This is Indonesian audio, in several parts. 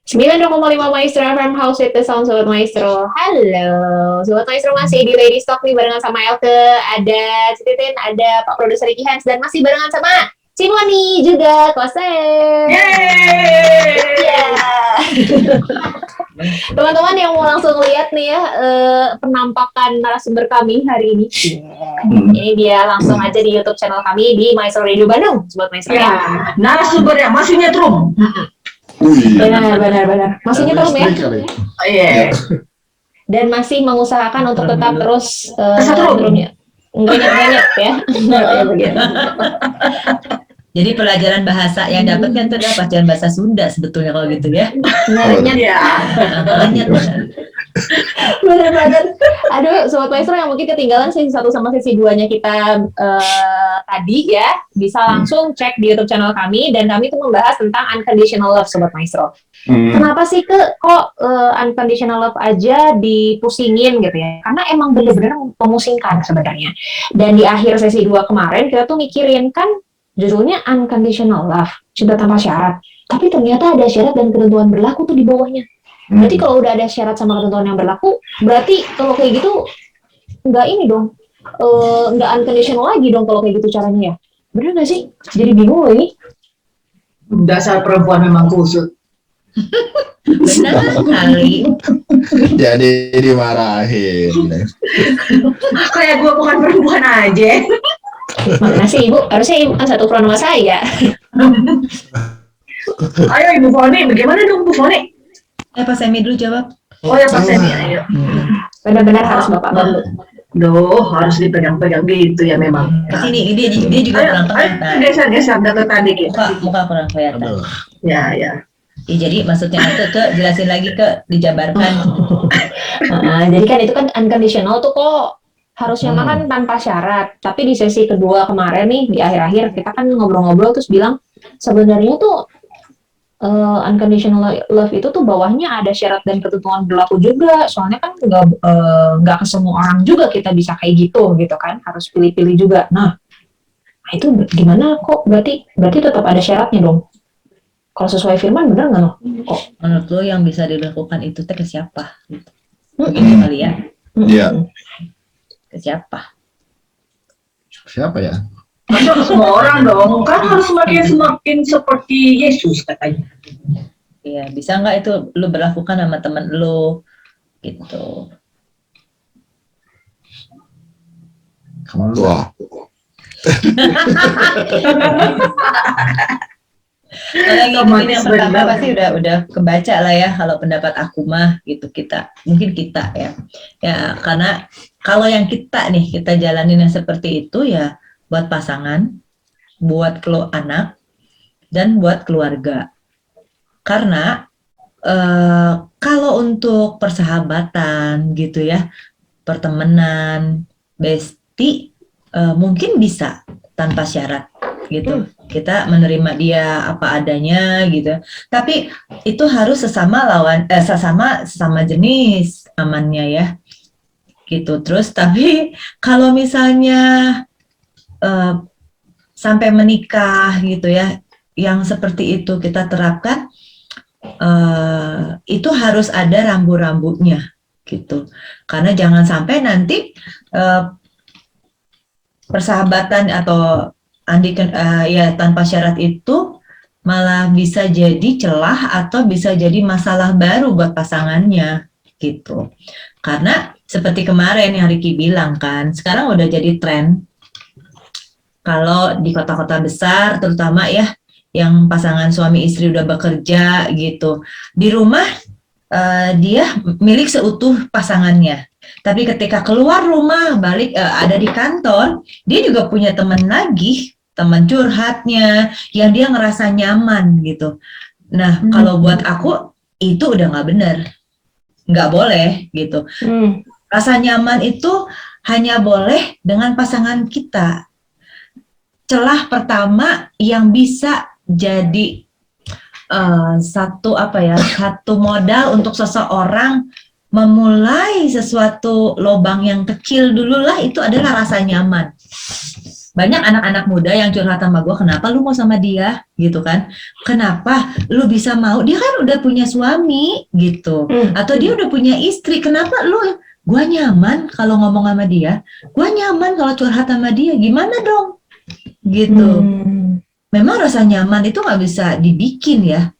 92,5 Maestro FM House with the Sound. Sobat Maestro. Halo Sobat Maestro, masih di Lady Stock nih barengan sama Elke, ada Citin, ada Pak Produser Ricky Hans, dan masih barengan sama Cinwani juga, Kosen. Yeay! Teman-teman yang mau langsung lihat nih ya penampakan narasumber kami hari ini. Ini dia, langsung aja di YouTube channel kami di Maestro Radio Bandung, Sobat Maestro ya. Narasumbernya masih nyetrum. Benar. Masih nyetrum ya. Iya. Dan masih mengusahakan untuk tetap terus setrumnya. Enggak nyet ya. Jadi pelajaran bahasa yang dapat kan itu adalah pelajaran bahasa Sunda sebetulnya kalau gitu ya. Nyet ya. Benar. Aduh, Sobat Maestro yang mungkin ketinggalan sesi 1 sama sesi 2-nya kita tadi ya, bisa langsung cek di YouTube channel kami, dan kami itu membahas tentang unconditional love, Sobat Maestro. Kenapa sih kok unconditional love aja dipusingin gitu ya? Karena emang benar-benar memusingkan sebenarnya. Dan di akhir sesi 2 kemarin kita tuh mikirin kan judulnya unconditional love, cinta tanpa syarat. Tapi ternyata ada syarat dan ketentuan berlaku tuh di bawahnya. Berarti kalau udah ada syarat sama ketentuan yang berlaku, berarti kalau kayak gitu nggak ini dong, nggak unconditional lagi dong kalau kayak gitu caranya ya. Bener nggak sih? Jadi bingung loh ini. Dasar perempuan memang kusut. Benar sekali. Jadi dimarahin. Kayak gue bukan perempuan aja. Mana sih Ibu? Harusnya Ibu kan satu front sama saya. Ayo Ibu Foni, bagaimana dong Bu Foni? Pak Semi dulu jawab. Oh ya Pak Semi, ayo. Benar-benar harus Bapak bantu. Harus dipegang-pegang gitu ya memang. Kesini, dia juga kurang kelihatan. Geser data dikit. Muka kurang kelihatan. Ya. Ya, jadi maksudnya itu jelasin lagi dijabarkan. Jadi kan itu kan unconditional tuh kok harusnya makan tanpa syarat. Tapi di sesi kedua kemarin nih, di akhir-akhir kita kan ngobrol-ngobrol terus bilang sebenarnya tuh unconditional love itu tuh bawahnya ada syarat dan ketentuan berlaku juga. Soalnya kan nggak ke semua orang juga kita bisa kayak gitu kan, harus pilih-pilih juga. Nah itu gimana kok? Berarti tetap ada syaratnya dong. Kalau sesuai firman bener nggak loh? Kok menurut lo yang bisa dilakukan itu ke siapa? Gitu. Begitu kali ya? Iya. Ke siapa? Siapa ya? Masa semua orang dong, kan harus semakin seperti Yesus katanya. Iya, bisa nggak itu lu berlakukan sama teman lu gitu? Kamu lu. Kalau mungkin yang pertama pasti udah kebaca lah ya, kalau pendapat aku mah gitu, mungkin kita ya karena kalau yang kita jalanin yang seperti itu ya buat pasangan, buat anak, dan buat keluarga. Karena kalau untuk persahabatan gitu ya, pertemanan, bestie, mungkin bisa tanpa syarat gitu. Kita menerima dia apa adanya gitu. Tapi itu harus sesama jenis amannya ya. Gitu. Terus tapi kalau misalnya sampai menikah gitu ya, yang seperti itu kita terapkan, itu harus ada rambu-rambunya gitu. Karena jangan sampai nanti persahabatan atau tanpa syarat itu malah bisa jadi celah atau bisa jadi masalah baru buat pasangannya gitu. Karena seperti kemarin yang Ricky bilang kan, sekarang udah jadi tren kalau di kota-kota besar terutama ya, yang pasangan suami istri udah bekerja gitu, di rumah dia milik seutuh pasangannya. Tapi ketika keluar rumah, balik ada di kantor, dia juga punya teman lagi, teman curhatnya, yang dia ngerasa nyaman gitu. Nah, kalau buat aku itu udah nggak benar, nggak boleh gitu. Rasa nyaman itu hanya boleh dengan pasangan kita. Celah pertama yang bisa jadi satu modal untuk seseorang memulai sesuatu lubang yang kecil dulu lah, itu adalah rasa nyaman banyak anak-anak muda yang curhat sama gue, kenapa lu mau sama dia gitu kan, kenapa lu bisa mau, dia kan udah punya suami gitu, atau dia udah punya istri, kenapa lu, gue nyaman kalau ngomong sama dia, gue nyaman kalau curhat sama dia, gimana dong gitu. Memang rasa nyaman itu nggak bisa dibikin ya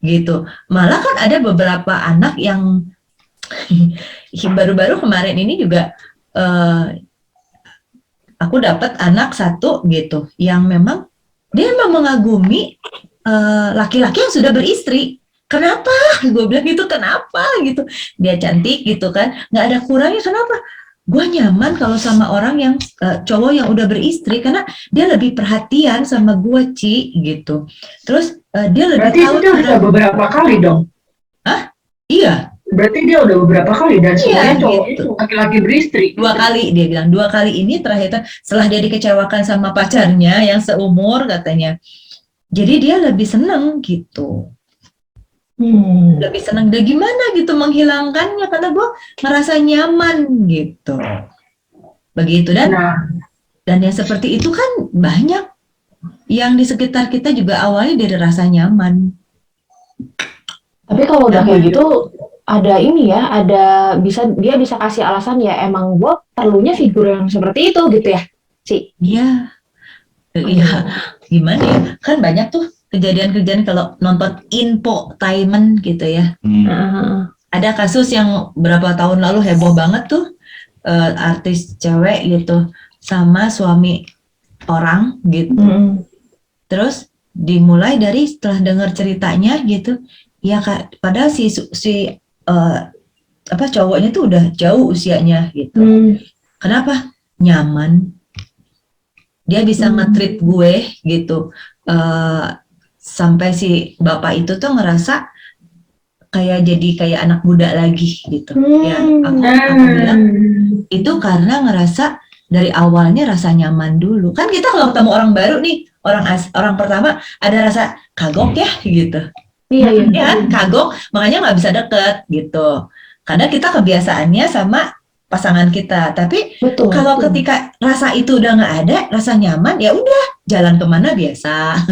gitu. Malah kan ada beberapa anak yang baru-baru kemarin ini juga aku dapat anak satu gitu yang memang dia memang mengagumi laki-laki yang sudah beristri. Kenapa? Gue bilang gitu, kenapa gitu? Dia cantik gitu kan, nggak ada kurangnya. Kenapa? Gue nyaman kalau sama orang yang cowok yang udah beristri karena dia lebih perhatian sama gue, Ci gitu. Terus dia lebih Berarti tahu. itu udah beberapa kali dong. Iya. Berarti dia udah beberapa kali dan semuanya cowok gitu. itu laki-laki beristri. 2 kali dia bilang, 2 kali ini terakhir setelah dia dikecewakan sama pacarnya yang seumur katanya. Jadi dia lebih seneng gitu. Lebih senang, dan gimana gitu menghilangkannya karena gue ngerasa nyaman gitu, begitu. Dan yang seperti itu kan banyak yang di sekitar kita juga awalnya dari rasa nyaman. Tapi kalau udah kayak gitu ada ini ya, dia bisa kasih alasan ya, emang gue perlunya figur yang seperti itu gitu ya, Ci. Iya, gimana ya, kan banyak tuh kejadian-kejadian kalau nonton infotainment gitu ya. Ada kasus yang berapa tahun lalu heboh banget tuh, artis cewek gitu sama suami orang gitu. Terus dimulai dari setelah dengar ceritanya gitu, ya padahal si cowoknya tuh udah jauh usianya gitu. Kenapa? Nyaman. Dia bisa nge-treat gue gitu. Sampai si bapak itu tuh ngerasa jadi kayak anak muda lagi gitu. Ya, aku bilang itu karena ngerasa dari awalnya rasa nyaman dulu. Kan kita kalau ketemu orang baru nih, orang pertama ada rasa kagok ya gitu. Iya kan, kagok, makanya nggak bisa deket gitu. Karena kita kebiasaannya sama pasangan kita. Tapi kalau ketika rasa itu udah nggak ada, rasa nyaman, ya udah jalan kemana biasa,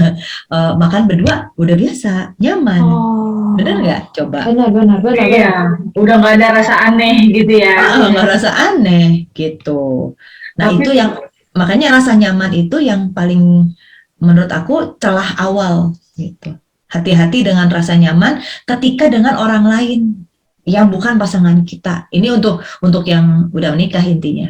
makan berdua udah biasa, nyaman. Bener nggak? Coba. Benar. Iya, udah nggak ada rasa aneh gitu ya. Nggak rasa aneh gitu. Nah itu yang makanya rasa nyaman itu yang paling menurut aku celah awal gitu. Hati-hati dengan rasa nyaman ketika dengan orang lain yang bukan pasangan kita. Ini untuk yang udah menikah intinya.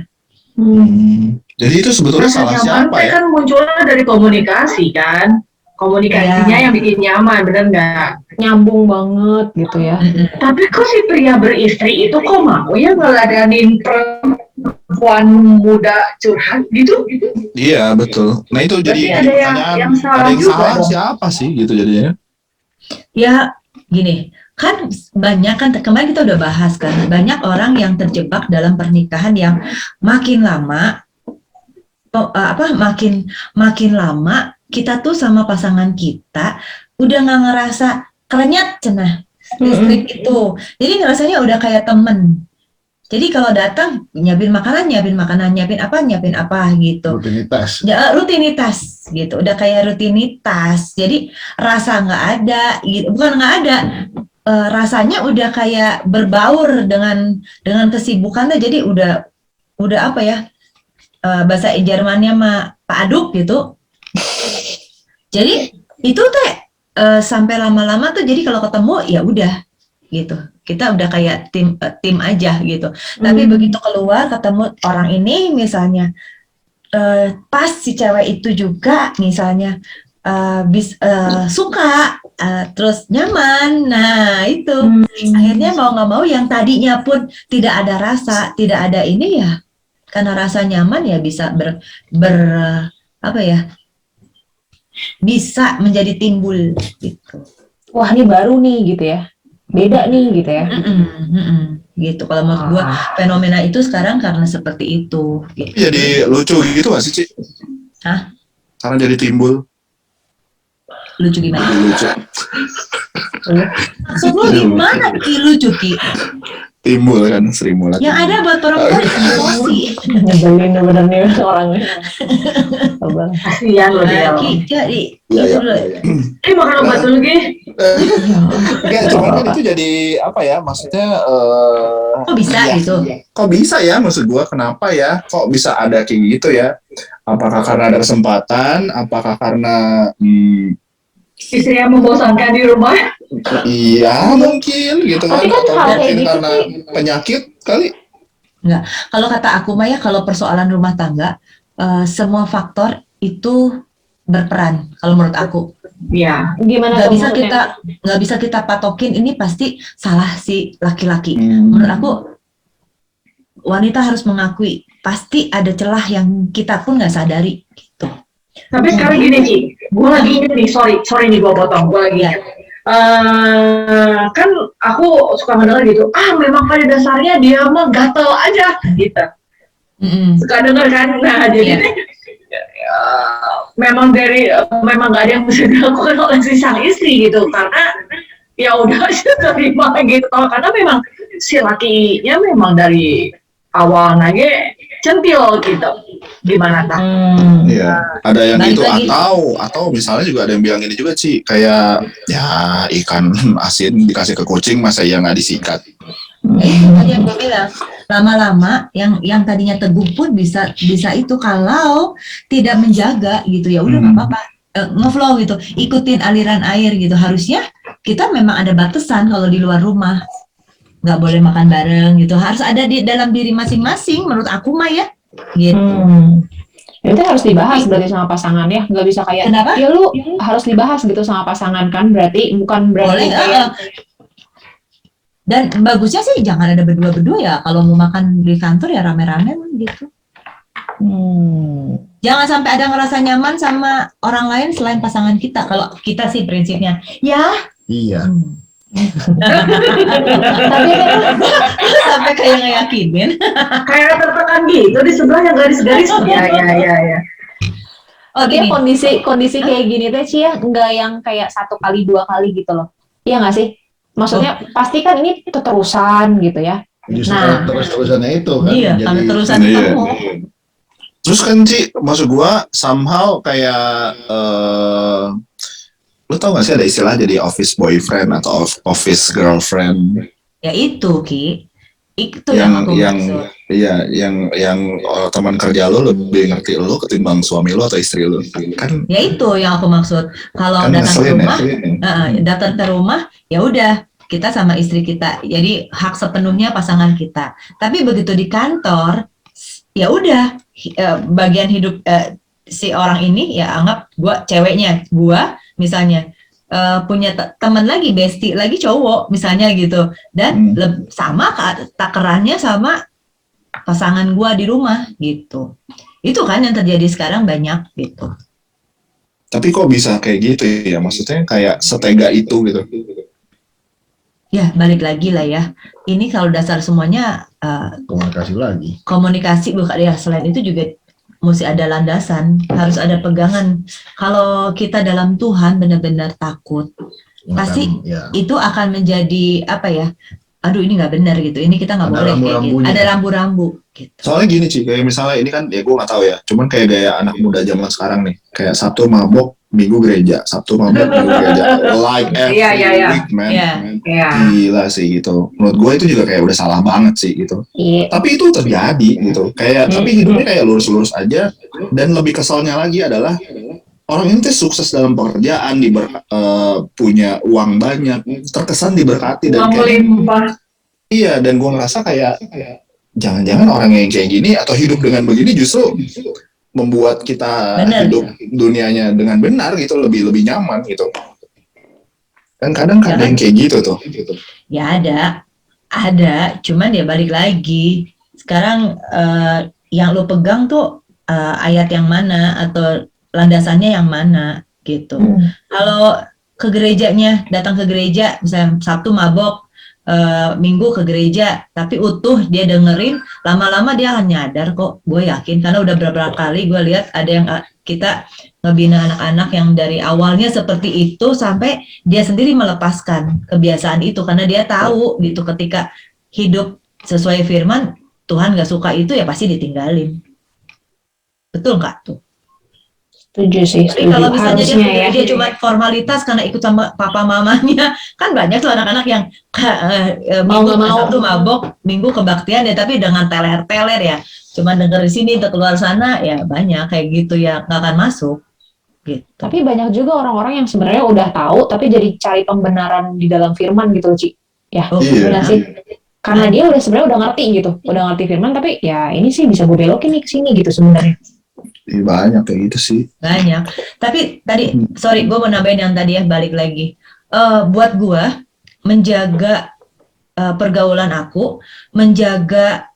Jadi itu sebetulnya salah siapa ya? Kan munculnya dari komunikasi kan. Komunikasinya yang bikin nyaman, bener nggak? Nyambung banget gitu ya. Tapi kok si pria beristri itu kok mau ya ngeladanin perempuan muda curhat gitu? Iya betul. Nah itu jadi pertanyaan, ada yang salah siapa sih gitu jadinya? Ya gini, kan banyak kan kemarin kita udah bahas kan, banyak orang yang terjebak dalam pernikahan yang makin lama makin lama kita tuh sama pasangan kita udah nggak ngerasa kerenyat cenah listrik itu, jadi ngerasanya udah kayak temen. Jadi kalau datang nyiapin makanan, nyiapin apa gitu. Rutinitas. Ya, rutinitas gitu, udah kayak rutinitas. Jadi rasa nggak ada, gitu. Bukan nggak ada, rasanya udah kayak berbaur dengan kesibukannya. Jadi udah apa ya, bahasa Jermannya mah Pak Aduk gitu. Jadi itu teh sampai lama-lama tuh, jadi kalau ketemu ya udah gitu. Kita udah kayak tim aja gitu. Tapi begitu keluar ketemu orang ini misalnya, pas si cewek itu juga misalnya suka, terus nyaman, nah itu akhirnya mau nggak mau yang tadinya pun tidak ada rasa, tidak ada ini ya, karena rasa nyaman ya bisa apa ya, bisa menjadi timbul gitu. Wah ini baru nih gitu ya. Beda nih gitu ya. Gitu kalau menurut gua fenomena itu sekarang karena seperti itu gitu. Jadi lucu gitu gak sih, Ci? Hah? Karena jadi timbul. Lucu gimana? Lucu. Maksud lu gimana Ki lucu Ki? timbul kan Sri Mulat. Yang ada buat perempuan emosi. Nyebelin bener nih orangnya. Sabar. Kasihan loh dia. Jadi Iya, gitu iya. loh. Makan obat dulu Gi. Enggak, cuman kan itu jadi apa ya? Maksudnya Kok bisa iya. gitu? Kok bisa ya? Maksud gua kenapa ya? Kok bisa ada kayak gitu ya? Apakah karena ada kesempatan? Apakah karena Istri yang membosankan di rumah. iya mungkin gitu kan? Tapi kan Atau hal kayak mungkin gitu karena sih. penyakit kali? Kalau kata aku Maya, kalau persoalan rumah tangga, semua faktor itu berperan. Kalau menurut aku, Iya. Gimana nggak tuh bisa maksudnya? nggak bisa kita patokin ini pasti salah si laki-laki. Hmm. Menurut aku, wanita harus mengakui pasti ada celah yang kita pun nggak sadari. Gitu. Tapi sekarang gini Ki, gue lagi inget nih, sorry nih gue potong, gue lagi inget. Kan aku suka mendengar gitu, memang pada dasarnya dia mah gatel aja gitu. Suka denger kan, nah jadi memang gak ada yang bisa dilakukan oleh si sang istri gitu, karena ya udah terima gitu, karena memang si lakinya memang dari awal aja centil gitu. Gimana tak? Iya, ada yang Balik gitu lagi. atau misalnya juga ada yang bilang ini juga sih kayak ya ikan asin dikasih ke kucing masa ya nggak disikat. Itu tadi yang gue bilang, lama-lama yang tadinya teguh pun bisa itu kalau tidak menjaga gitu, ya udah nggak apa-apa, ngeflow gitu, ikutin aliran air gitu. Harusnya kita memang ada batasan kalau di luar rumah, nggak boleh makan bareng gitu, harus ada di dalam diri masing-masing menurut aku mah ya gitu. Itu harus dibahas berarti sama pasangan ya, nggak bisa kayak Kenapa? ya lu harus dibahas gitu sama pasangan kan, berarti bukan berarti Boleh, kayak dan bagusnya sih jangan ada berdua-berdua ya, kalau mau makan di kantor ya rame-rame gitu. Jangan sampai ada ngerasa nyaman sama orang lain selain pasangan kita. Kalau kita sih prinsipnya ya. Iya. tapi Sampai kayak ngeyakinin. Kayak tertekan gitu di sebelah yang garis-garis. Ya. Oh dia gini, kondisi kayak gini teh Ci ya, nggak yang kayak 1 kali 2 kali gitu loh, iya nggak sih? Maksudnya pasti kan ini terusan gitu ya. Justru Nah. terus-terusannya itu kan iya, jadi kalau terusan Iya. kamu. Terus kan sih maksud gua somehow kayak lu tau gak sih ada istilah jadi office boyfriend atau office girlfriend Ya itu Ki. Itu yang aku maksud. iya yang teman kerja lu lebih ngerti lu ketimbang suami lu atau istri lu kan Ya itu yang aku maksud. Kalau kan datang ke ngeselin rumah, ya. datang ke rumah, ya udah kita sama istri kita. Jadi hak sepenuhnya pasangan kita. Tapi begitu di kantor, ya udah bagian hidup si orang ini ya anggap gua ceweknya, gua misalnya punya teman lagi, bestie lagi cowok misalnya gitu, dan sama takarannya sama pasangan gua di rumah gitu. Itu kan yang terjadi sekarang banyak gitu. Tapi kok bisa kayak gitu ya? Maksudnya kayak setega itu gitu. Ya balik lagi lah ya. Ini kalau dasar semuanya komunikasi lagi. komunikasi, bukan ya. Selain itu juga mesti ada landasan, harus ada pegangan. Kalau kita dalam Tuhan benar-benar takut, pasti ya. itu akan menjadi apa ya? Aduh ini nggak benar gitu. Ini kita nggak Ada boleh kayak gitu. rambu-rambunya. Ada rambu-rambu gitu. Soalnya gini Ci, kayak misalnya ini kan ya gue nggak tahu ya. Cuman kayak gaya anak muda zaman sekarang nih, kayak Sabtu mabok, Minggu gereja, Sabtu mabok, Minggu gereja, like every Iya. week man. Iya. Iya. Gila sih gitu. Menurut gue itu juga kayak udah salah banget sih gitu. Iya. Tapi itu terjadi gitu. Kayak tapi hidupnya kayak lurus-lurus aja. Dan lebih kesalnya lagi adalah orang ini tuh sukses dalam pekerjaan, punya uang banyak, terkesan diberkati dan Uang kayak melimpah. iya. Dan gue ngerasa kayak jangan-jangan orang yang kayak gini atau hidup dengan begini justru membuat kita Benar. hidup dunianya dengan benar gitu, lebih nyaman gitu. Kan kadang ada yang kayak gitu tuh. Ya ada. Cuman dia balik lagi. Sekarang yang lo pegang tuh ayat yang mana atau landasannya yang mana gitu. Kalau ke gerejanya, datang ke gereja, misalnya Sabtu mabok, Minggu ke gereja, tapi utuh dia dengerin, lama-lama dia akan nyadar kok, gue yakin, karena udah beberapa kali gue lihat ada yang kita ngebina anak-anak yang dari awalnya seperti itu sampai dia sendiri melepaskan kebiasaan itu karena dia tahu gitu ketika hidup sesuai firman, Tuhan gak suka itu ya pasti ditinggalin. Betul nggak tuh? Setuju sih, Tapi setuju. kalau misalnya Harusnya ya. dia cuma formalitas karena ikut sama papa mamanya, kan banyak tuh anak-anak yang Mau minggu nggak mau. Sabtu mabok, minggu kebaktian ya, tapi dengan teler-teler ya, cuma denger di sini, untuk keluar sana ya banyak kayak gitu ya, nggak akan masuk. Gitu. Tapi banyak juga orang-orang yang sebenarnya udah tahu, tapi jadi cari pembenaran di dalam firman gitu, Ci. Ya, Oh, Iya. benar sih. Karena dia udah sebenarnya udah ngerti gitu, udah ngerti firman, tapi ya ini sih bisa gue belokin nih ke sini gitu sebenarnya. Iya, banyak kayak gitu sih. banyak. Tapi tadi, sorry, gue mau nambahin yang tadi ya, balik lagi. Buat gue, menjaga pergaulan aku, menjaga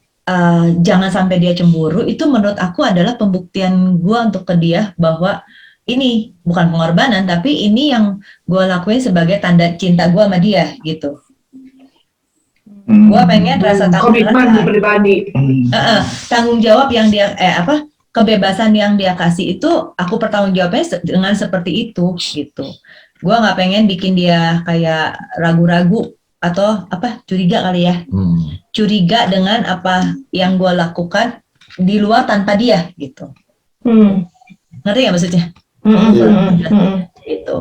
jangan sampai dia cemburu, itu menurut aku adalah pembuktian gue untuk ke dia bahwa ini bukan pengorbanan, tapi ini yang gue lakuin sebagai tanda cinta gue sama dia gitu. Gue pengen rasa Komitmen pribadi. tanggung jawab yang dia kebebasan yang dia kasih itu aku bertanggung jawabnya dengan seperti itu gitu. Gue nggak pengen bikin dia kayak ragu-ragu atau curiga kali ya, curiga dengan apa yang gue lakukan di luar tanpa dia gitu. Ngerti nggak maksudnya? Gitu.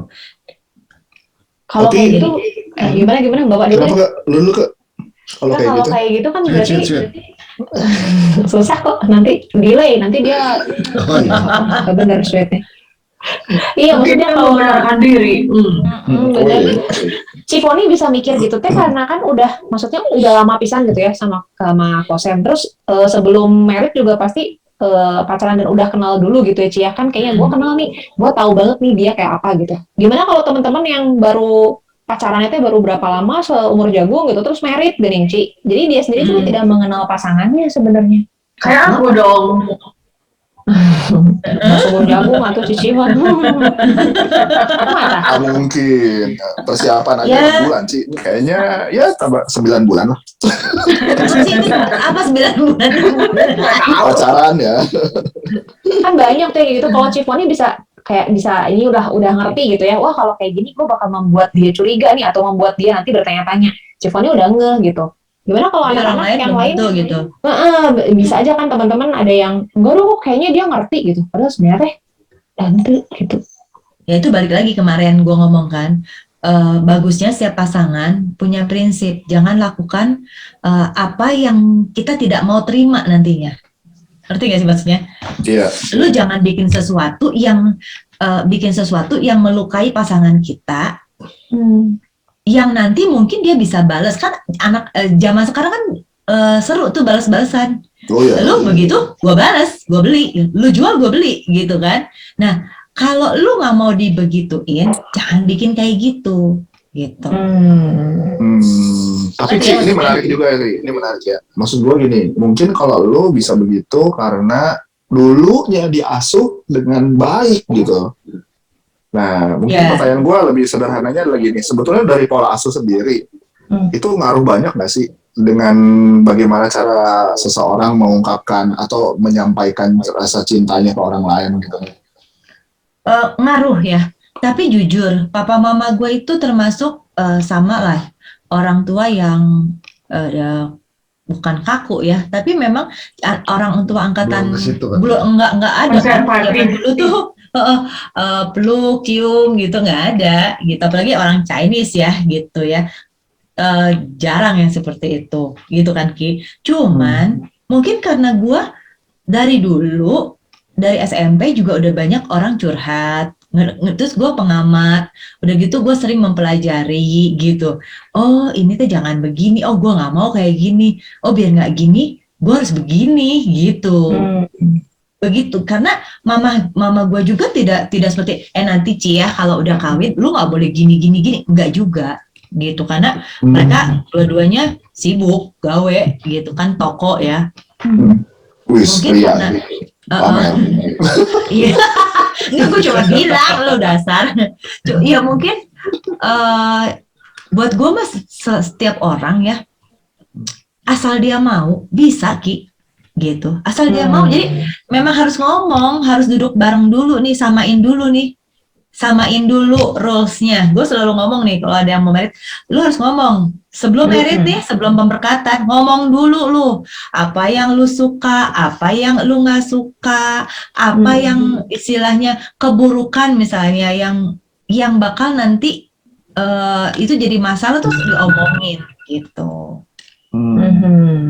Kalau Tapi- kayak gitu, gimana Bapak dulu? Kenapa gak lu dulu ke kalau kayak Kalau gitu? kayak gitu kan berarti Cit. susah kok, nanti delay, nanti dia Oh iya. nggak bener sweetnya. Iya, Mungkin maksudnya dia kalau membenarkan diri. Oh bener. iya. Cifoni bisa mikir gitu teh karena kan maksudnya udah lama pisan gitu ya sama Kosem. Terus sebelum married juga pasti pacaran dan udah kenal dulu gitu ya Ci ya, kan kayaknya gue kenal nih, gue tahu banget nih dia kayak apa gitu. Gimana kalau teman-teman yang baru pacarannya teh baru berapa lama seumur jagung gitu terus married gening Ci. Jadi dia sendiri tuh tidak mengenal pasangannya sebenarnya. Kayak aku dong. Seumur jagung atau cicilan. Mana? Ah, mungkin persiapan aja Ya. 6 bulan sih. Kayaknya ya tambah 9 bulan lah. Apa 9 bulan? Pacaran ya. Kan banyak tuh kayak gitu. Kalau Cifoni bisa ini udah ngerti gitu ya. Wah kalau kayak gini gue bakal membuat dia curiga nih atau membuat dia nanti bertanya-tanya. Cifoni udah ngeh gitu. Gimana kalau Orang anak-anak lain yang belum lain? tentu gitu. Bisa aja kan teman-teman ada yang enggak dong kayaknya dia ngerti gitu. Padahal sebenarnya nanti gitu. Ya itu balik lagi kemarin gue ngomong kan, bagusnya setiap pasangan punya prinsip, jangan lakukan apa yang kita tidak mau terima nantinya. Ngerti gak sih maksudnya? Iya. Lu jangan bikin sesuatu yang melukai pasangan kita, yang nanti mungkin dia bisa balas kan. Anak zaman sekarang kan seru tuh balas-balasan. Oh iya. Lu begitu, gue balas, gue beli. Lu jual, gue beli, gitu kan. Nah, kalau lu nggak mau dibegituin, jangan bikin kayak gitu, gitu. Tapi Ci, ini menarik juga ya, Ri. Ini menarik ya. Maksud gue gini, mungkin kalau lo bisa begitu karena dulunya diasuh dengan baik gitu. Nah, mungkin pertanyaan gue lebih sederhananya adalah gini, sebetulnya dari pola asuh sendiri, itu ngaruh banyak nggak sih dengan bagaimana cara seseorang mengungkapkan atau menyampaikan rasa cintanya ke orang lain gitu? Ngaruh ya, tapi jujur, papa mama gue itu termasuk sama lah, orang tua yang bukan kaku ya, tapi memang orang tua angkatan Belum ke situ kan? belum enggak ada kan, Konservatif. zaman dulu tuh peluk, cium gitu nggak ada gitu, apalagi orang Chinese ya gitu ya, jarang yang seperti itu gitu kan Ki. Cuman mungkin karena gue dari dulu dari SMP juga udah banyak orang curhat, terus gue pengamat, udah gitu gue sering mempelajari gitu. Oh ini tuh jangan begini, oh gue nggak mau kayak gini, oh biar nggak gini gue harus begini gitu. Begitu, karena mama gue juga tidak seperti nanti Ci ya kalau udah kawin lu nggak boleh gini enggak juga gitu, karena mereka dua-duanya sibuk gawe gitu kan, toko ya. Wis, Mungkin iya. karena Pamer. iya, nggak, gue cuma bilang lo dasar. Ya mungkin buat gue mas setiap orang ya, asal dia mau bisa Ki gitu, asal dia mau. Jadi memang harus ngomong, harus duduk bareng dulu nih, samain dulu nih samain dulu rules-nya. Gue selalu ngomong nih, kalau ada yang mau merit, lu harus ngomong. Sebelum merit nih, sebelum pemberkatan, ngomong dulu lu. Apa yang lu suka, apa yang lu nggak suka, apa yang istilahnya keburukan misalnya, yang bakal nanti itu jadi masalah tuh diomongin gitu.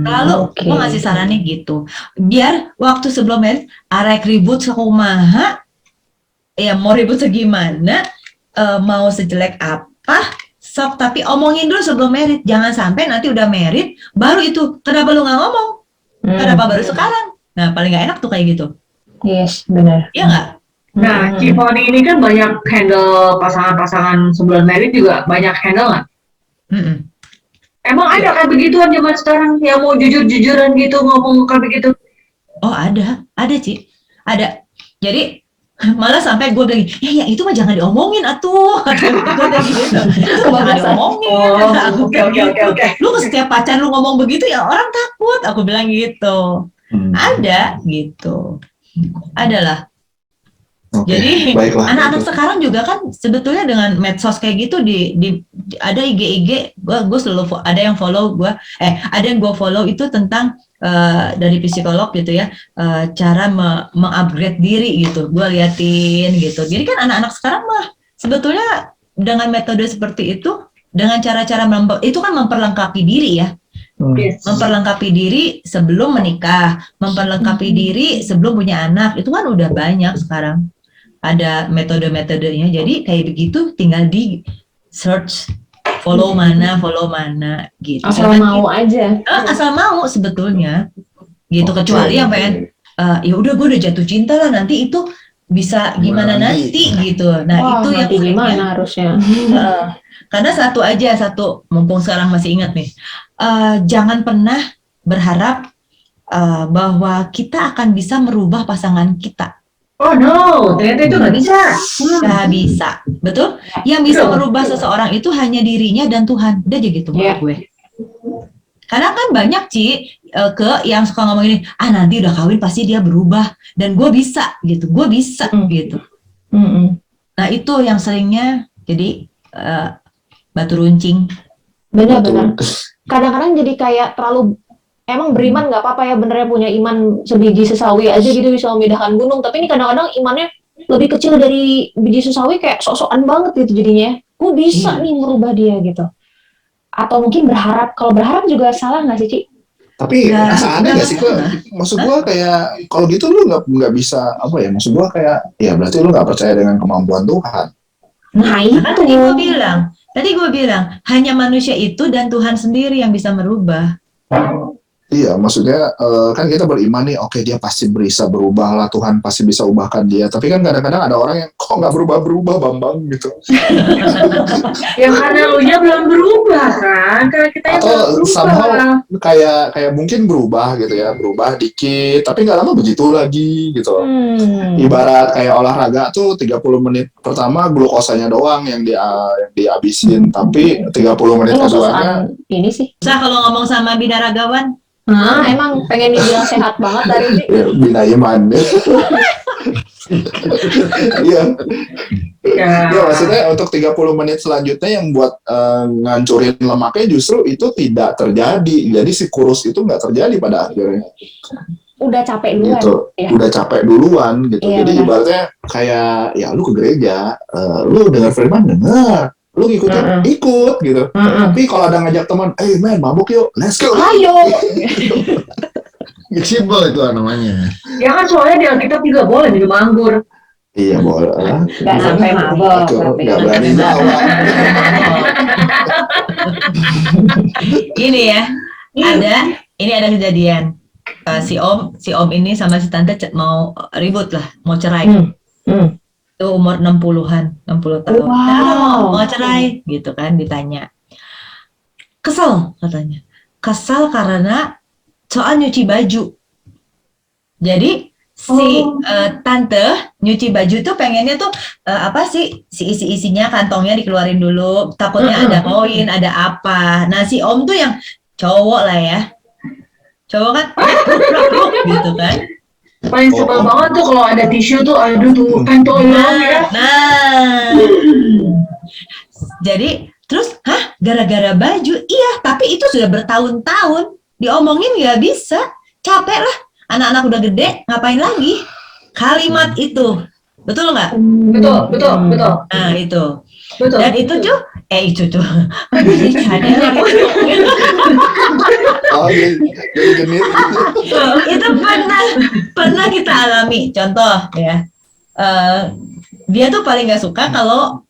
Lalu gue ngasih sarannya gitu. Biar waktu sebelum merit, arek ribut sekumaha, ya mau ribut segimana, mau sejelek apa, sok, tapi omongin dulu sebelum merit. Jangan sampai nanti udah merit baru itu, kenapa lu nggak ngomong, kenapa baru sekarang. Nah paling nggak enak tuh kayak gitu. Yes, benar. Iya nggak? Nah, Ciponi ini kan banyak handle pasangan-pasangan sebelum merit juga banyak handle nggak? Emang ada kayak begituan zaman sekarang yang mau jujur-jujuran gitu ngomong kayak begitu? Oh ada Ci, ada. Jadi malah sampai gue bilang, ya itu mah jangan diomongin atuh. Gue udah gitu. Jangan diomongin. Oke. Lu setiap pacar lu ngomong begitu ya orang takut. Aku bilang gitu. Ada gitu. Adalah. Jadi anak-anak sekarang juga kan sebetulnya dengan medsos kayak gitu ada IG gue selalu ada yang follow gue ada yang gue follow itu tentang dari psikolog gitu ya, cara mengupgrade diri gitu, gue liatin gitu. Jadi kan anak-anak sekarang mah sebetulnya dengan metode seperti itu, dengan cara-cara itu kan memperlengkapi diri ya. Memperlengkapi diri sebelum menikah, memperlengkapi diri sebelum punya anak, itu kan udah banyak sekarang. Ada metode-metodenya, jadi kayak begitu tinggal di search follow mana gitu. Asal mau aja. Asal mau sebetulnya gitu. Kecuali yang pengen ya udah gue udah jatuh cinta lah, nanti itu bisa gimana nanti gitu. Nah itu yang gimana harusnya. Karena satu mumpung sekarang masih ingat nih, jangan pernah berharap bahwa kita akan bisa merubah pasangan kita. Oh no, ternyata itu nggak bisa. Nggak bisa, betul? Yang bisa merubah seseorang itu hanya dirinya dan Tuhan. Udah aja gitu menurut gue. Karena kan banyak yang suka ngomong ini, nanti udah kawin pasti dia berubah dan gue bisa gitu, gitu. Nah itu yang seringnya jadi batu runcing. Benar-benar. Kadang-kadang jadi kayak terlalu emang beriman nggak apa-apa ya, benernya punya iman sebiji sesawi aja gitu bisa memindahkan gunung. Tapi ini kadang-kadang imannya lebih kecil dari biji sesawi, kayak sok-sokan banget gitu jadinya. Gue bisa nih merubah dia gitu. Atau mungkin berharap, kalau berharap juga salah nggak sih Ci? Tapi rasa aneh nggak sih kok? Maksud gue kayak kalau gitu lu nggak bisa apa ya? Maksud gue kayak ya berarti lu nggak percaya dengan kemampuan Tuhan. Nah itu tadi gue bilang hanya manusia itu dan Tuhan sendiri yang bisa merubah. Iya, maksudnya kan kita beriman nih, oke dia pasti bisa berubah lah, Tuhan pasti bisa ubahkan dia. Tapi kan kadang-kadang ada orang yang kok nggak berubah-berubah, Bambang gitu. Yang karena lu nya belum berubah kan, karena kita yang belum Atau berubah. somehow kayak mungkin berubah gitu ya, berubah dikit, tapi nggak lama begitu lagi gitu. Ibarat kayak olahraga tuh 30 menit pertama glukosanya doang yang dihabisin, tapi 30 menit keduanya. Ini sih. Kalau ngomong sama binaragawan, emang pengen dibilang sehat banget dari ini. Bina iman. Iya. Ya maksudnya untuk 30 menit selanjutnya yang buat ngancurin lemaknya justru itu tidak terjadi. Jadi si kurus itu nggak terjadi pada akhirnya. Udah capek duluan. Gitu. Ya. Udah capek duluan gitu. Iya, jadi ibaratnya kayak ya lu ke gereja, lu dengar firman dengar. Lu ngikutin ikut gitu. Tapi kalau ada ngajak teman, men mabuk yuk, let's go. Ayo. Fleksibel itu namanya. Ya kan soalnya di Alkitab juga boleh minum anggur. Iya boleh. Nggak sampai mabuk. Nggak berani jawab. Ini ya, ini ada kejadian. Si om ini sama si tante mau ribut lah, mau cerai. Itu umur 60 tahun. Wow. Mau cerai gitu kan, ditanya. Kesel katanya. Kesel karena soal nyuci baju. Jadi tante nyuci baju tuh pengennya tuh si isi-isinya kantongnya dikeluarin dulu, takutnya ada koin, ada apa. Nah si om tuh yang cowok lah ya. Cowok kan gitu kan. Paling sebel banget tuh kalau ada tisu tuh, aduh tuh kan tolong ya. Nah, jadi terus, gara-gara baju? Iya, tapi itu sudah bertahun-tahun diomongin nggak bisa, capek lah. Anak-anak udah gede, ngapain lagi? Kalimat itu, betul nggak? Betul. Nah itu, Betul. dan itu tuh, Oh, jadi genit. itu pernah kita alami. Contoh ya, dia tuh paling nggak suka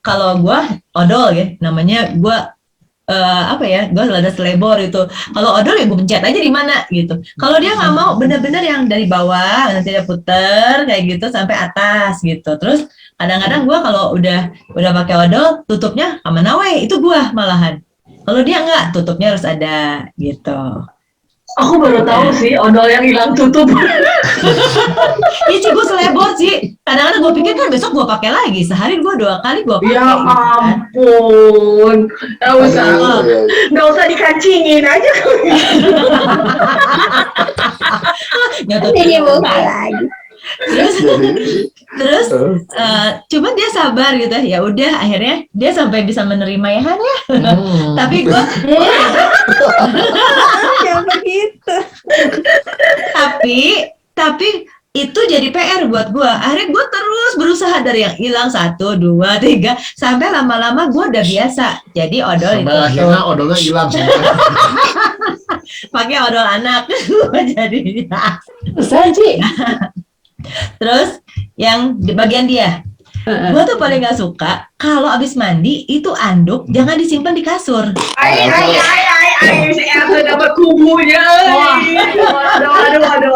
kalau gue odol ya, namanya gue gue ada selebor itu. Kalau odol ya gue pencet aja di mana gitu. Kalau dia nggak mau, bener-bener yang dari bawah nanti dia puter kayak gitu sampai atas gitu. Terus kadang-kadang gue kalau udah pakai odol, tutupnya sama nawe, itu gue malahan. Kalau dia nggak, tutupnya harus ada gitu. Aku baru tahu sih odol yang hilang tutup. Iya sih, gue selebor sih. Kadang-kadang gue pikir kan besok gue pakai lagi. Sehari gue 2 kali gue pakai. Ya gitu kan. ampun, Aduh, nggak usah dikancingin aja. Nyotot Ini dulu. buka lagi. Terus cuman dia sabar gitu ya udah, akhirnya dia sampai bisa menerima ya Han ya. Tapi gue Yang begitu. tapi itu jadi PR buat gue. Akhirnya gue terus berusaha dari yang hilang 1, 2, 3 sampai lama-lama gue udah biasa. Jadi odol Sampai itu akhirnya odolnya hilang semua. pakai odol anak. Jadi Bisa, Ci. terus yang di bagian dia, gue tuh paling gak suka kalau abis mandi itu anduk jangan disimpan di kasur. Ay, si Erta dapat kubunya. Aduh.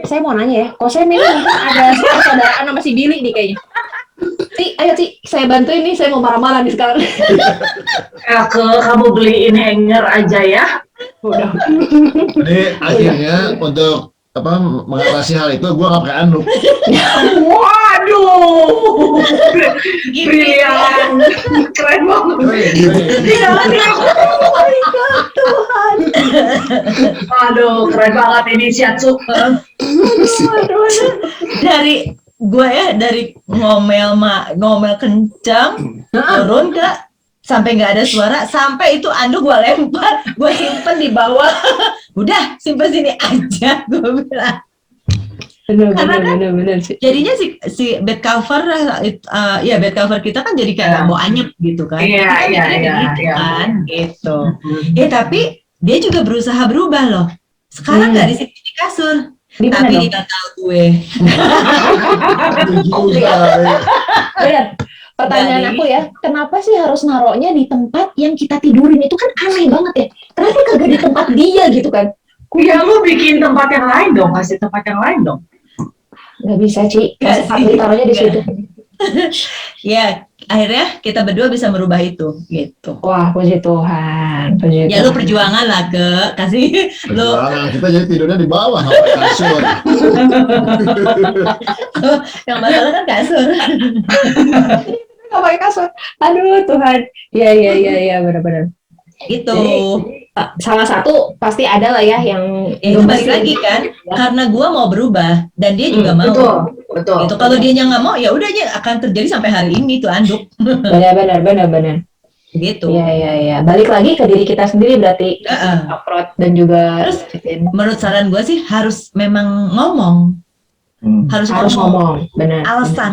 Saya mau nanya ya, kok saya ini mungkin ada saudaraan sama si Billy nih kayaknya. Ayo Ci, saya bantuin nih, saya mau marah-marah nih sekarang. Kamu beliin hanger aja ya. Udah. Jadi akhirnya untuk mengatasi hal itu gue nggak pakai anduk. Waduh, brilian, keren banget. Aduh, keren banget ini Shiatsu. Dari gue ya, dari ngomel kencang turun ke sampai nggak ada suara, sampai itu anduk gue lempar, gue simpen di bawah. Udah, simpen sini aja, gue bilang. Bener sih. Jadinya si bed cover, bed cover kita kan jadi kayak nggak mau anyep gitu kan. Iya, Kita iya, mikirnya iya, gitu iya. kan, gitu. Ya tapi dia juga berusaha berubah loh. Sekarang nggak disimpan di kasur, Di mana tapi dong? di bantal gue. Bener. Pertanyaan Jadi- aku ya, kenapa sih harus naruhnya di tempat yang kita tidurin? Itu kan aneh banget ya. Kenapa kagak di tempat dia gitu kan? Ya lu bikin tempat yang lain dong, kasih tempat yang lain dong. Nggak bisa, Ci. Nggak sih. Taruhnya di situ. Ya, akhirnya kita berdua bisa merubah itu, gitu. Wah, puji Tuhan. Puji Ya lu Tuhan. perjuangan lah kasih lu. Perjuangan, kita jadi tidurnya di bawah nggak pakai kasur. Yang masalah kan kasur. Nggak pakai kasur. Aduh, Tuhan. Iya, benar-benar. Gitu. Salah satu pasti ada lah ya yang Ya, itu balik lagi kan, karena gua mau berubah dan dia juga mau. Betul. Gitu. Kalau dia nggak mau, ya udah aja akan terjadi sampai hari ini tuh anduk. Benar. Gitu. Iya. Balik lagi ke diri kita sendiri berarti. Heeh. Approach dan juga Terus, menurut saran gue sih harus memang ngomong, harus ngomong. Benar.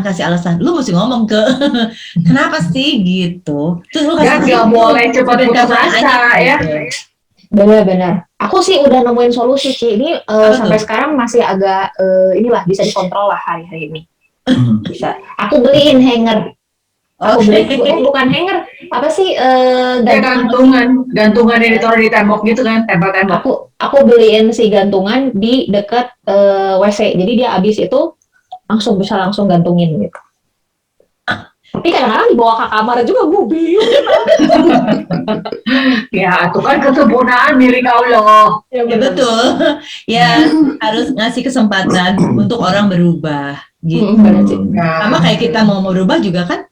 Kasih alasan. Lu mesti ngomong ke kenapa sih gitu. Terus lu Ya kasih nggak boleh cepat Biar putus gampang asa aja, ya. gitu. Benar. Aku sih udah nemuin solusi, Ci. Ini Apa sampai tuh? sekarang masih agak bisa dikontrol lah hari-hari ini. Bisa. Aku beliin hanger. Aku beliin bukan hanger. Apa sih Ya gantungan yang ditaruh di tembok gitu kan, tempel-tembok. Aku beliin si gantungan di dekat WC. Jadi dia habis itu bisa langsung gantungin gitu. Tapi kadang-kadang dibawa ke kamar juga gue bingung. Ya, itu kan ketubuhan milik Allah. Ya betul. Ya harus ngasih kesempatan untuk orang berubah gitu. Benar sih. Sama kayak kita mau merubah juga kan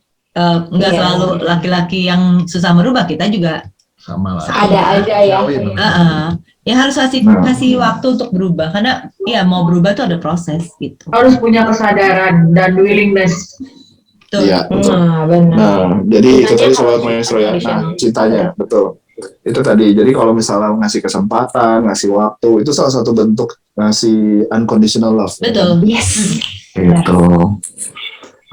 nggak Iya. selalu laki-laki yang susah merubah, kita juga sama lah. Ada aja ya. Kawin. Ya harus kasih waktu untuk berubah, karena ya mau berubah tuh ada proses gitu. Harus punya kesadaran dan willingness. Tuh. Iya, betul. Benar. Nah, jadi itu Cintanya tadi harus sobat maestro ya. Nah, unconditional. cintanya, betul. Itu tadi. Jadi kalau misalnya ngasih kesempatan, ngasih waktu, itu salah satu bentuk ngasih unconditional love. Betul. Yes. Gitu.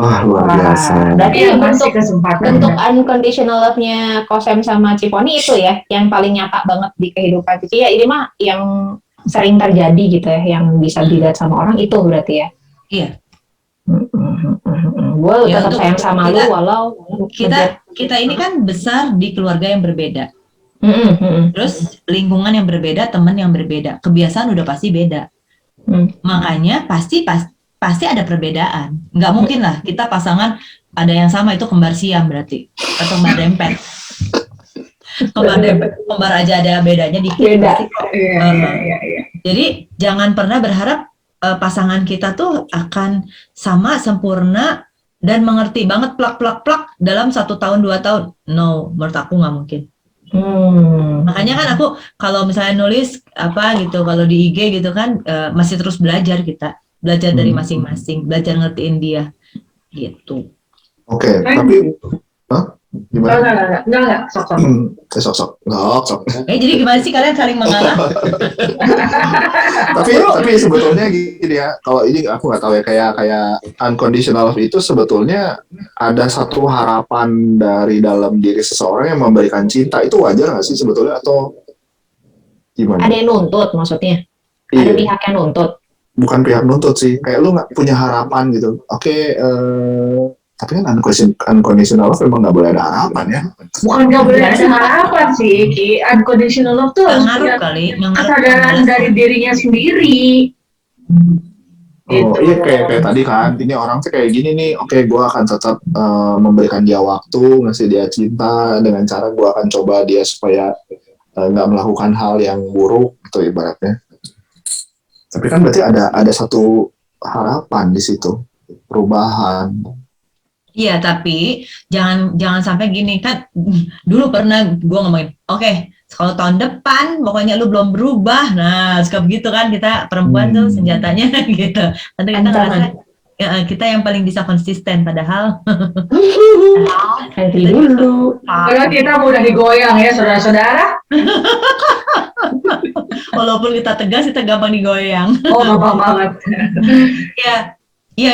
Wah, luar biasa. Berarti Iya, bentuk kasih kesempatan. bentuk unconditional love-nya Kosem sama Ciponi itu ya, yang paling nyata banget di kehidupan Cici ya. Ini mah yang sering terjadi gitu ya, yang bisa dilihat sama orang itu berarti ya. Iya. Gue Ya, tetap untuk sayang sama lu kita- walau Kita ini kan besar di keluarga yang berbeda. Mm-mm. Terus lingkungan yang berbeda, teman yang berbeda, kebiasaan udah pasti beda. Makanya pasti ada perbedaan. Nggak mungkin lah kita pasangan ada yang sama, itu kembar siam berarti, atau kembar dempet. Kembar aja ada bedanya dikit. Beda. Iya. Jadi jangan pernah berharap pasangan kita tuh akan sama sempurna dan mengerti banget plak dalam 1 tahun 2 tahun. No, menurut aku nggak mungkin. Makanya kan aku kalau misalnya nulis apa gitu, kalau di IG gitu kan masih terus belajar belajar dari masing-masing, belajar ngertiin dia gitu. Oke, tapi gimana? Enggak, sok. Sok. Jadi gimana sih kalian saling mengalah? tapi sebetulnya gini ya, kalau ini aku nggak tahu ya, kayak unconditional love itu sebetulnya ada satu harapan dari dalam diri seseorang yang memberikan cinta, itu wajar nggak sih sebetulnya, atau gimana? Ada yang nuntut maksudnya? Ada Iya, pihak yang nuntut? bukan pihak nuntut sih, kayak lu nggak punya harapan gitu. Oke, tapi kan unconditional love memang nggak boleh ada harapan ya. Bukan nggak boleh ada harapan sih, Ki. Unconditional love tuh harus Ngaruh punya kali, kesadaran dari dirinya sendiri. Oh iya, kayak tadi kan, ini orang tuh kayak gini nih. Oke, gue akan tetap memberikan dia waktu, ngasih dia cinta dengan cara gue akan coba dia supaya nggak melakukan hal yang buruk gitu ibaratnya. Tapi kan berarti ada satu harapan di situ, perubahan. Iya, tapi jangan sampai gini kan. Dulu pernah gue ngomongin, oke, kalau tahun depan pokoknya lu belum berubah. Nah, suka begitu kan kita perempuan tuh senjatanya gitu. Nanti kita ngerasa kita yang paling bisa konsisten, padahal Nanti dulu. Kalau kita mudah digoyang ya, saudara-saudara. walaupun kita tegas, kita gampang digoyang. Oh, gampang banget. Ya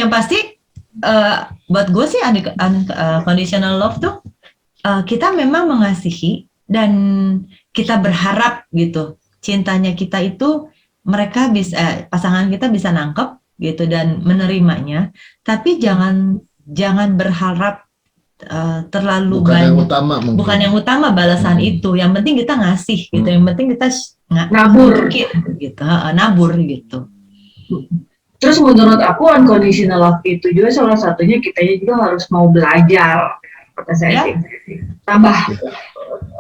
yang pasti buat gue sih unconditional love tuh kita memang mengasihi dan kita berharap gitu cintanya kita itu pasangan kita bisa nangkep gitu dan menerimanya, tapi jangan berharap terlalu Bukan yang banyak. utama mungkin. Bukan yang utama balasan itu. Yang penting kita ngasih gitu. Yang penting kita Nabur. gitu. Nabur gitu. Terus menurut aku unconditional love itu juga salah satunya kitanya juga harus mau belajar. Kata saya sih.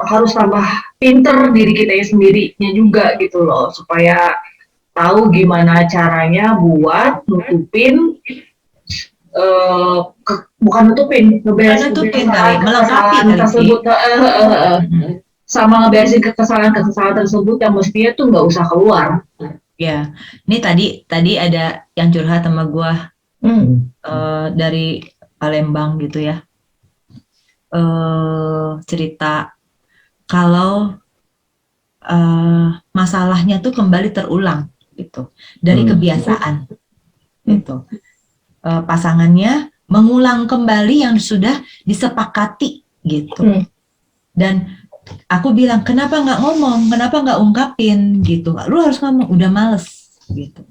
Harus tambah pinter diri kitanya sendirinya juga gitu loh, supaya tahu gimana caranya buat nutupin bukan nutupin, ngeberesin kesalahan tersebut, sama ngeberesin kesalahan tersebut yang mestinya tuh nggak usah keluar. Ya, ini tadi ada yang curhat sama gua dari Palembang gitu ya, cerita kalau masalahnya tuh kembali terulang gitu dari kebiasaan gitu. Pasangannya mengulang kembali yang sudah disepakati gitu. Dan aku bilang, kenapa nggak ngomong, kenapa nggak ungkapin gitu. Lu harus ngomong, udah males gitu.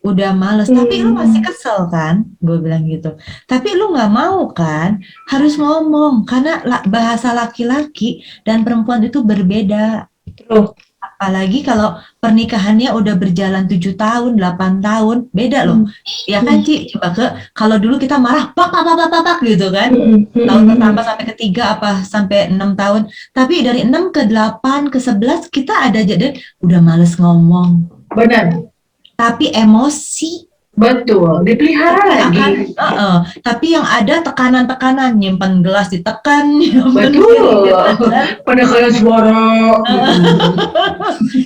Udah males, tapi lu masih kesel kan, gue bilang gitu. Tapi lu nggak mau kan, harus ngomong, karena bahasa laki-laki dan perempuan itu berbeda. Apalagi kalau pernikahannya udah berjalan 7 tahun, 8 tahun, beda loh. Ya kan Ci, coba kalau dulu kita marah, pak gitu kan. Tahun pertama sampai ketiga apa sampai 6 tahun. Tapi dari 6 ke 8 ke 11 kita ada jadi udah males ngomong. Benar. Tapi emosi Betul, dipelihara lagi. Tapi yang ada tekanan-tekanan, nyimpan gelas ditekan, nyimpan Betul. piring ditekan, Penekanan suara.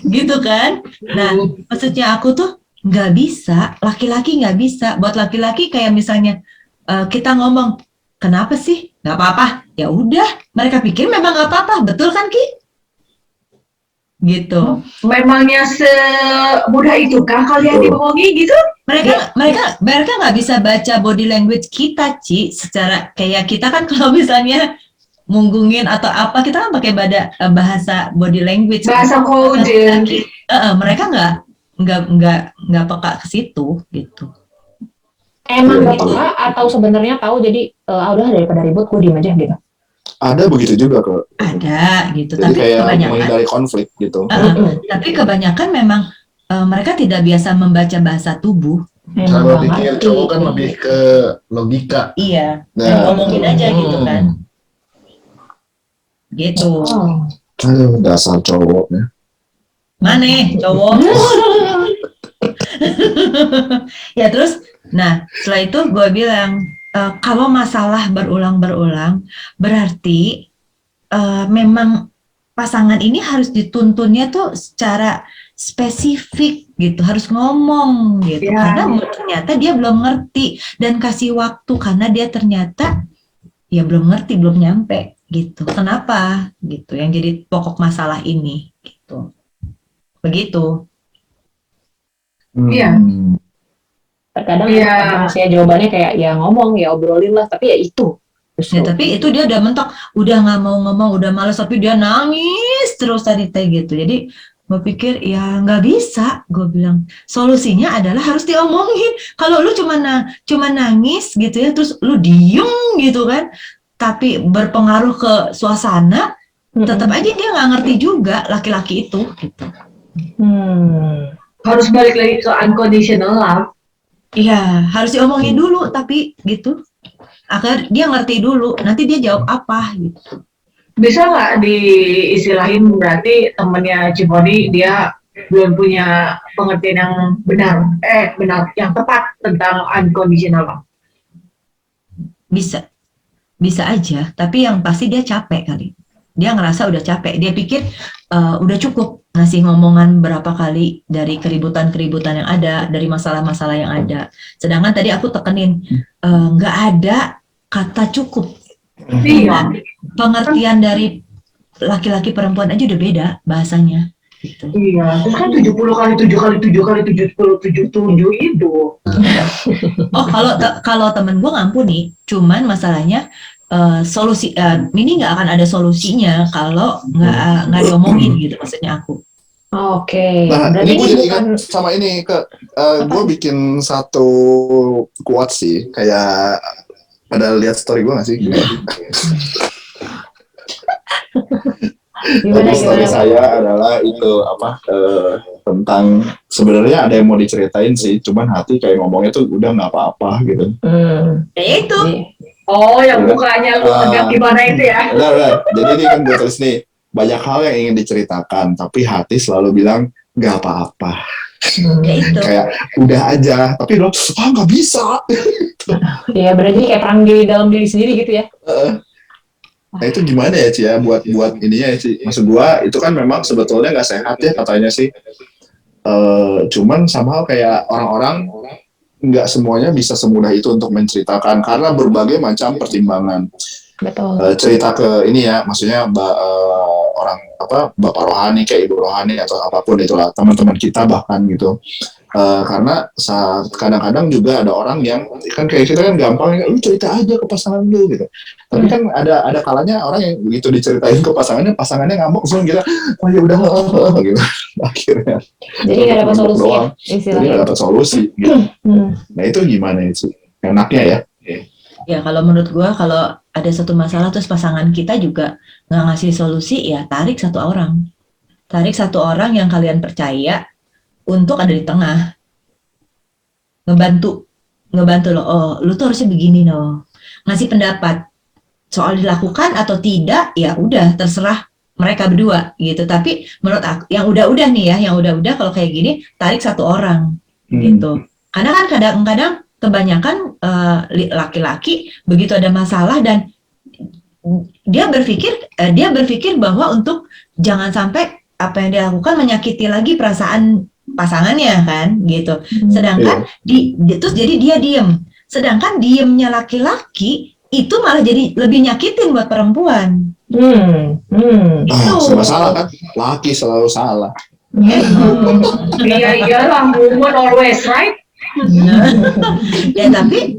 gitu kan. Nah, maksudnya aku tuh nggak bisa, laki-laki nggak bisa. Buat laki-laki kayak misalnya kita ngomong, kenapa sih? Nggak apa-apa. Ya udah, mereka pikir memang nggak apa-apa, betul kan Ki? Gitu. Memangnya semudah itukah kalian dibohongi gitu? Mereka nggak bisa baca body language kita, Ci. Secara kayak kita kan kalau misalnya munggungin atau apa, kita kan pakai bahasa body language. Bahasa kode. Mereka nggak peka ke situ gitu. Emang nggak peka atau sebenarnya tahu jadi udah daripada ribut gue diem aja gitu. Ada begitu juga kok. Ada gitu, Jadi tapi kayak kebanyakan menghindari konflik gitu. tapi kebanyakan memang mereka tidak biasa membaca bahasa tubuh. Kalau pikir cowok kan lebih ke logika. Iya, Nah, ngomongin aja gitu kan. Gitu. Aduh, dasar cowoknya. Mana cowok? Ya terus, nah setelah itu gue bilang, kalau masalah berulang-berulang, berarti memang pasangan ini harus dituntunnya tuh secara spesifik gitu, harus ngomong gitu. Ya. Karena ternyata dia belum ngerti dan kasih waktu karena dia ternyata ya belum ngerti, belum nyampe gitu. Kenapa gitu? Yang jadi pokok masalah ini gitu. Begitu. Iya. Terkadang Iya. rahasia jawabannya kayak ya ngomong, ya obrolin lah, tapi ya itu. Ya, tapi itu dia udah mentok, udah nggak mau ngomong, udah males, tapi dia nangis terus tadi gitu. Jadi gue pikir ya nggak bisa, gue bilang solusinya adalah harus diomongin. Kalau lu cuma nangis gitu ya, terus lu diem gitu kan, tapi berpengaruh ke suasana, tetap aja dia nggak ngerti juga laki-laki itu. Gitu. Harus balik lagi ke unconditional love. Iya, harus diomongin dulu, tapi gitu. Agar dia ngerti dulu, nanti dia jawab apa gitu. Bisa nggak diistilahin berarti temennya Cipodi dia belum punya pengertian yang benar yang tepat tentang unconditional love? Bisa aja, tapi yang pasti dia capek kali. Dia ngerasa udah capek, dia pikir udah cukup ngasih ngomongan berapa kali dari keributan-keributan yang ada, dari masalah-masalah yang ada. Sedangkan tadi aku tekenin, nggak ada kata cukup. Iya. Pengertian dari laki-laki perempuan aja udah beda bahasanya. Gitu. Iya, terus kan 70 kali 7 kali 7 kali 77 itu. Oh, kalau temen gue ngampuni, cuman masalahnya solusi ini nggak akan ada solusinya kalau nggak diomongin gitu, maksudnya aku. Oke. Nah, Berarti ini gue jadi bukan ingat sama ini gue bikin satu quote sih, kayak pada lihat story gue nggak sih? gimana Story saya adalah itu tentang sebenarnya ada yang mau diceritain sih, cuman hati kayak ngomongnya tuh udah nggak apa-apa gitu. Ya itu. Oh, yang mukanya lu tegak gimana itu ya? Udah. Jadi ini kan gue tulis nih, banyak hal yang ingin diceritakan, tapi hati selalu bilang nggak apa-apa. Ya itu. Kayak udah aja, tapi lo nggak bisa. ya berarti kayak perang di dalam diri sendiri gitu ya. Nah itu gimana ya Ci ya buat ininya ya Ci. Maksud gua itu kan memang sebetulnya nggak sehat ya katanya sih. Cuman somehow kayak orang-orang nggak semuanya bisa semudah itu untuk menceritakan karena berbagai macam pertimbangan. Betul. Cerita ke ini ya, maksudnya orang bapak rohani kayak ibu rohani atau apapun itulah, teman-teman kita bahkan gitu. Karena kadang-kadang juga ada orang yang kan kayak kita kan gampang, lu cerita aja ke pasangan lu gitu. Tapi kan ada kalanya orang yang begitu diceritain ke pasangannya ngamuk, langsung kita oh ya udah gitu. Akhirnya Jadi nggak dapat solusi ya, jadi istilahnya. nggak dapat solusi gitu. Nah itu gimana itu enaknya ya? Ya kalau menurut gua, kalau ada satu masalah terus pasangan kita juga nggak ngasih solusi, ya tarik satu orang yang kalian percaya untuk ada di tengah, ngebantu lo. Oh, lu tuh harusnya begini loh, ngasih pendapat soal dilakukan atau tidak, ya udah terserah mereka berdua gitu. Tapi menurut aku yang udah nih ya, yang udah kalau kayak gini tarik satu orang gitu. Karena kan kadang-kadang kebanyakan laki-laki begitu ada masalah dan dia berpikir bahwa untuk jangan sampai apa yang dia lakukan menyakiti lagi perasaan pasangannya kan gitu. Sedangkan terus jadi dia diem. Sedangkan diemnya laki-laki itu malah jadi lebih nyakitin buat perempuan. Serba salah kan? Laki selalu salah. Iya iyalah, woman always right. Ya tapi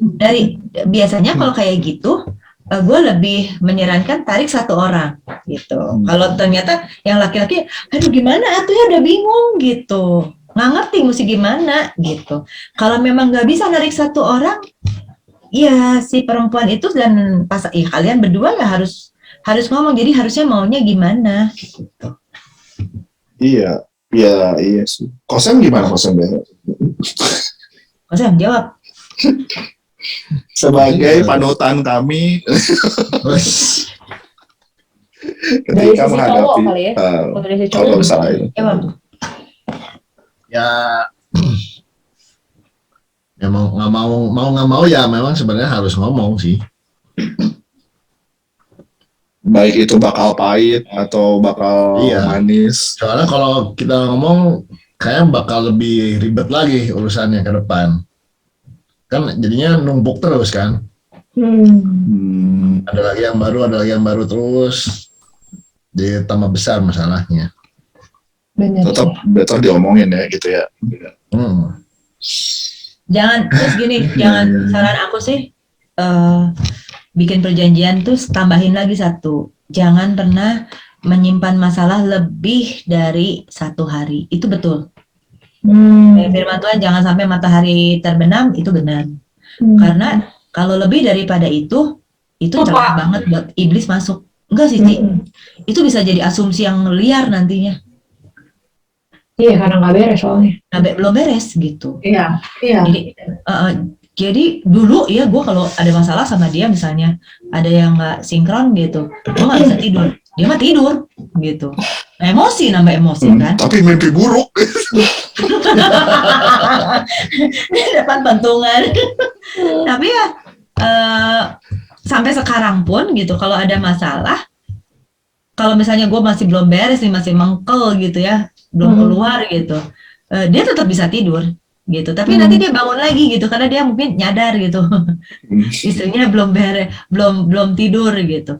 biasanya kalau kayak gitu gue lebih menyarankan tarik satu orang gitu. Kalau ternyata yang laki-laki, aduh gimana atuh ya udah bingung gitu, nggak ngerti mesti gimana gitu. Kalau memang nggak bisa narik satu orang, ya si perempuan itu dan kalian berdua ya harus ngomong. Jadi harusnya maunya gimana gitu. Iya sih. Kosem gimana Kosem? Kosem jawab. Sebagai panutan kami Dari ketika sisi cowok menghadapi kali ya? Dari sisi kalau cowok. misalnya itu. Jawab. Ya nggak mau ya memang sebenarnya harus ngomong sih. Baik itu bakal pahit atau bakal Iya. manis. Soalnya kalau kita ngomong kayaknya bakal lebih ribet lagi urusannya ke depan. Kan jadinya numpuk terus kan. Ada lagi yang baru terus. Jadi tambah besar masalahnya. Benar. Tetap better diomongin ya gitu ya. Jangan terus gini, jangan saran aku sih bikin perjanjian tuh tambahin lagi satu. Jangan pernah menyimpan masalah lebih dari 1 hari. Itu betul. Firman Tuhan jangan sampai matahari terbenam, itu benar. Karena kalau lebih daripada itu celah banget buat iblis masuk. Enggak sih, Ci. Itu bisa jadi asumsi yang liar nantinya. Iya, karena nggak beres soalnya. Belum beres gitu. Iya. Jadi dulu ya gue kalau ada masalah sama dia misalnya ada yang nggak sinkron gitu, gue nggak bisa tidur. Dia mah tidur gitu. Nambah emosi kan. Tapi mimpi buruk. Dapat pantungan. Tapi ya sampai sekarang pun gitu kalau ada masalah, kalau misalnya gue masih belum beres nih, masih mengkel gitu ya, belum keluar gitu, dia tetap bisa tidur gitu. Tapi nanti dia bangun lagi gitu karena dia mungkin nyadar gitu istrinya belum tidur gitu.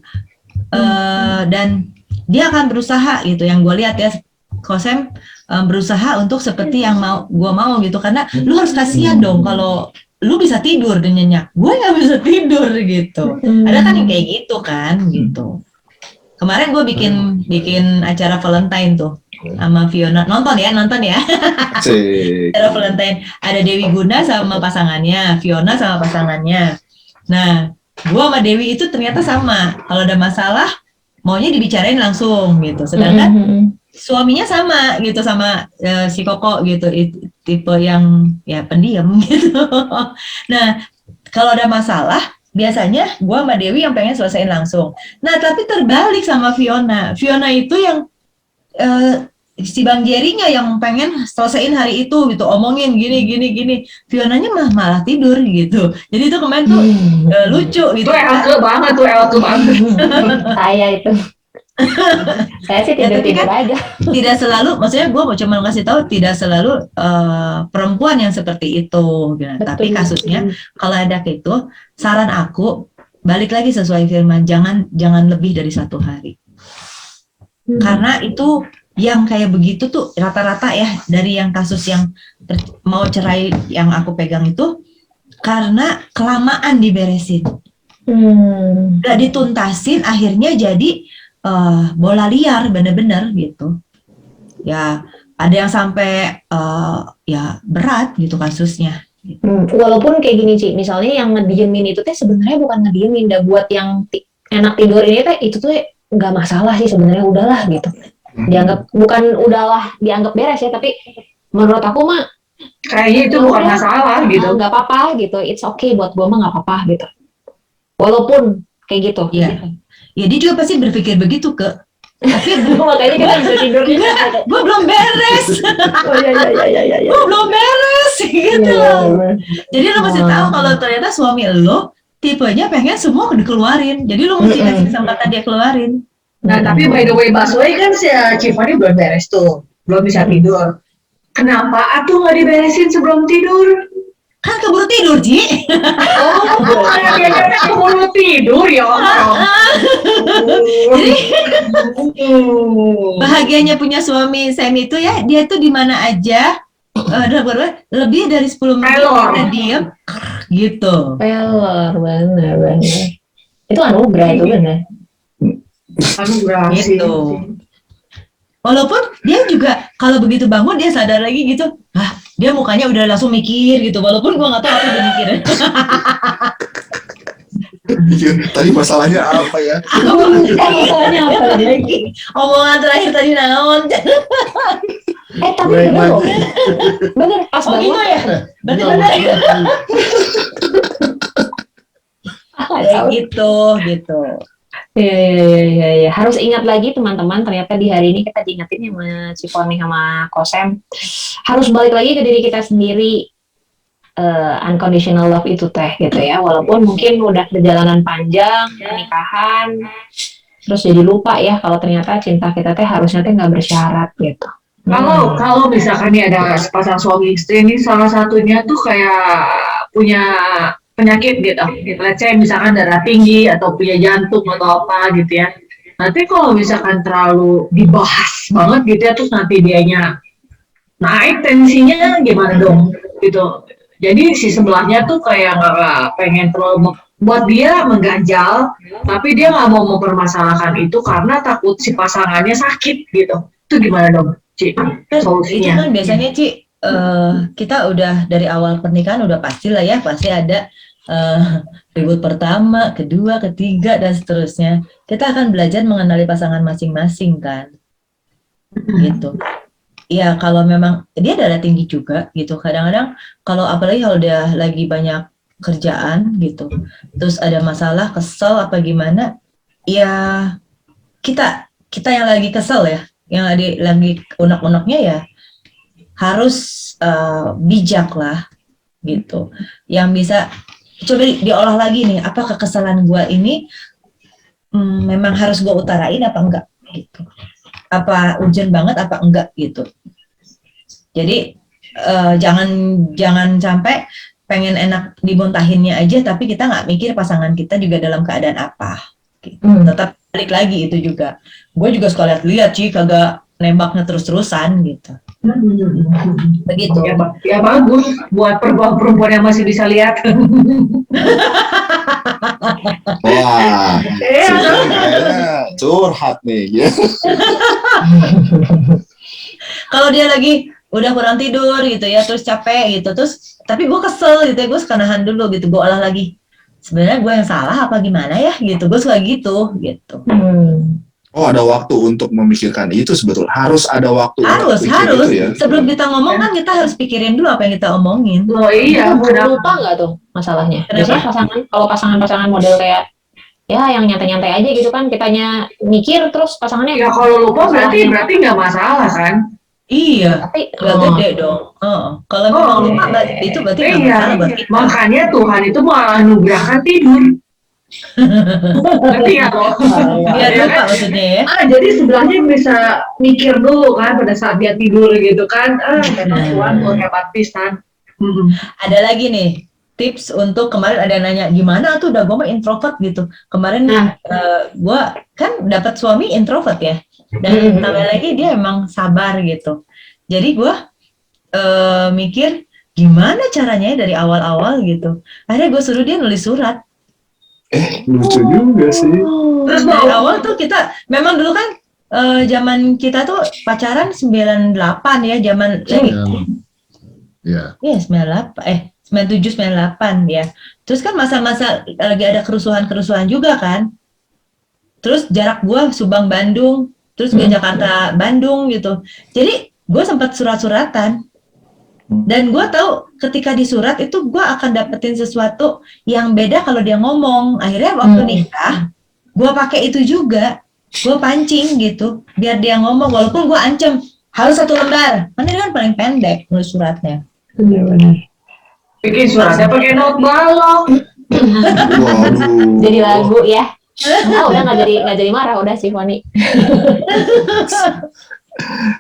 Dan dia akan berusaha gitu, yang gue lihat ya Kosem berusaha untuk seperti yang gue mau gitu, karena lu harus kasihan dong kalau lu bisa tidur dan nyenyak, gue nggak bisa tidur gitu. Ada kan yang kayak gitu kan gitu. Kemarin gue bikin acara Valentine tuh sama Fiona, nonton ya acara Valentine, ada Dewi Guna sama pasangannya, Fiona sama pasangannya. Nah gue sama Dewi itu ternyata sama, kalau ada masalah maunya dibicarain langsung gitu, sedangkan suaminya sama gitu sama si Koko gitu, tipe yang ya pendiam gitu. Nah kalau ada masalah biasanya gue sama Dewi yang pengen selesaiin langsung. Nah tapi terbalik sama Fiona itu yang si Bang Jerry-nya yang pengen selesaiin hari itu gitu, omongin gini. Fionanya malah tidur gitu. Jadi itu kemarin tuh lucu gitu. Itu elke banget. Saya itu. Saya sih tidur aja. Tidak selalu, maksudnya gue mau cuma ngasih tahu tidak selalu perempuan yang seperti itu. Gitu. Tapi kasusnya kalau ada kayak itu, saran aku balik lagi sesuai firman, jangan lebih dari 1 hari. Karena itu yang kayak begitu tuh rata-rata ya dari yang kasus yang mau cerai yang aku pegang itu karena kelamaan diberesin, gak dituntasin, akhirnya jadi bola liar bener-bener gitu. Ya ada yang sampai ya berat gitu kasusnya. Walaupun kayak gini Ci, misalnya yang ngediemin itu teh sebenarnya bukan ngediemin, dah buat yang enak tidur ini teh itu tuh nggak masalah sih sebenarnya, udahlah gitu. Dianggap dianggap beres ya, tapi menurut aku mah kayaknya itu bukan masalah gitu. Nggak apa-apa gitu, it's okay buat gue mah nggak apa-apa gitu. Walaupun kayak gitu. Ya dia juga pasti berpikir begitu Makanya kita bisa tidur di Gue belum beres. Oh iya. Gue belum beres gitu loh. Jadi lo mesti tahu kalau ternyata suami lo tipenya pengen semua dikeluarin. Jadi lo mesti kasih kesempatan dia keluarin. Nah, tapi by the way, Baswe kan si Cifani belum beres tuh, belum bisa tidur. Kenapa atuh nggak diberesin sebelum tidur? Kan keburu tidur, Ci. Oh, kayaknya keburu tidur ya. Jadi bahagianya punya suami Sam itu ya, dia tuh di mana aja lebih dari 10 menit Pelor. kita diem gitu. pelor, bener. Itu anugerah itu bener. Anugerah sih. Gitu. Walaupun dia juga kalau begitu bangun dia sadar lagi gitu, dia mukanya udah langsung mikir gitu. Walaupun gua nggak tahu apa dia mikir. Tadi masalahnya apa ya? Masalahnya apa lagi? Omongan terakhir tadi naon? Tapi bener loh. Bener, pas Oh banget. gitu ya? Berarti benar ya? Kayak gitu. Iya. Harus ingat lagi teman-teman, ternyata di hari ini kita diingetin sama Ciponi sama Kosem. Harus balik lagi ke diri kita sendiri. Unconditional love itu teh gitu ya. Walaupun mungkin udah perjalanan panjang, pernikahan, terus jadi lupa ya kalau ternyata cinta kita teh harusnya teh nggak bersyarat gitu. Kalau misalkan nih ada sepasang suami istri ini salah satunya tuh kayak punya penyakit gitu. Let's say misalkan darah tinggi atau punya jantung atau apa gitu ya. Nanti kalau misalkan terlalu dibahas banget gitu ya, terus nanti dianya naik tensinya gimana dong gitu. Jadi si sebelahnya tuh kayak nggak pengen terlalu buat dia mengganjal, tapi dia nggak mau mempermasalahkan itu karena takut si pasangannya sakit gitu. Itu gimana dong, Ci? Itu Solusinya? kan biasanya Ci, kita udah dari awal pernikahan udah pasti ada ribut pertama, kedua, ketiga dan seterusnya. Kita akan belajar mengenali pasangan masing-masing kan, gitu. Ya kalau memang dia darah tinggi juga gitu. Kadang-kadang kalau apalagi kalau udah lagi banyak kerjaan gitu, terus ada masalah, kesel apa gimana, ya kita yang lagi kesel ya, yang lagi unek-uneknya ya harus bijak lah gitu. Yang bisa coba diolah lagi nih, apa kekesalan gua ini memang harus gua utarain apa enggak gitu. Apa urgent banget apa enggak gitu. Jadi jangan sampai pengen enak dibuntahinnya aja tapi kita nggak mikir pasangan kita juga dalam keadaan apa gitu. Tetap balik lagi itu juga. Gue juga suka lihat sih kagak nembaknya terus-terusan gitu. Begitu. Ya bagus buat perempuan yang masih bisa lihat. Wah, kayaknya curhat nih. Ya. Kalau dia lagi udah kurang tidur gitu ya, terus capek gitu, terus tapi gue kesel gitu ya, gue suka nahan dulu gitu, gue olah lagi. Sebenarnya gue yang salah apa gimana ya gitu, gue suka gitu. Oh, ada waktu untuk memikirkan itu sebetulnya. Harus ada waktu. Harus. Itu ya. Sebelum kita ngomong kan kita harus pikirin dulu apa yang kita omongin. Oh iya, Lupa nggak tuh masalahnya? Biasanya kalau pasangan model kayak ya yang nyantai-nyantai aja gitu kan, kitanya mikir terus pasangannya. Ya kalau lupa berarti nggak masalah kan? Iya, Tapi gak gede dong. Kalau memang lupa itu berarti nggak masalah buat kita. Makanya Tuhan itu malah anugerahkan tidur. Ngerti nggak loh? Biar lupa maksudnya ya. Jadi sebelahnya bisa mikir dulu kan pada saat dia tidur gitu kan. Memang Tuhan tuh hebat pisan. Ada lagi nih tips untuk kemarin ada yang nanya gimana tuh udah gue mah introvert gitu. Kemarin gue kan dapat suami introvert ya. Dan tambah lagi dia emang sabar gitu. Jadi gue mikir gimana caranya dari awal-awal gitu. Akhirnya gue suruh dia nulis surat. Lucu juga sih. Terus dari awal tuh kita memang dulu kan zaman kita tuh pacaran 98 ya, zaman lagi. Iya. Iya 97 98 ya. Terus kan masa-masa lagi ada kerusuhan juga kan. Terus jarak gue Subang Bandung, terus gue Jakarta Bandung gitu. Jadi gue sempat surat-suratan. Dan gue tahu ketika di surat itu gue akan dapetin sesuatu yang beda kalau dia ngomong. Akhirnya waktu nikah gue pakai itu juga. gue pancing gitu, biar dia ngomong walaupun gue ancam harus 1 lembar, kan ini kan paling pendek nulis suratnya. Benar-benar. Bikin suratnya pakai not balok. Waduh. Jadi lagu ya. Udah nggak jadi marah udah sih Foni.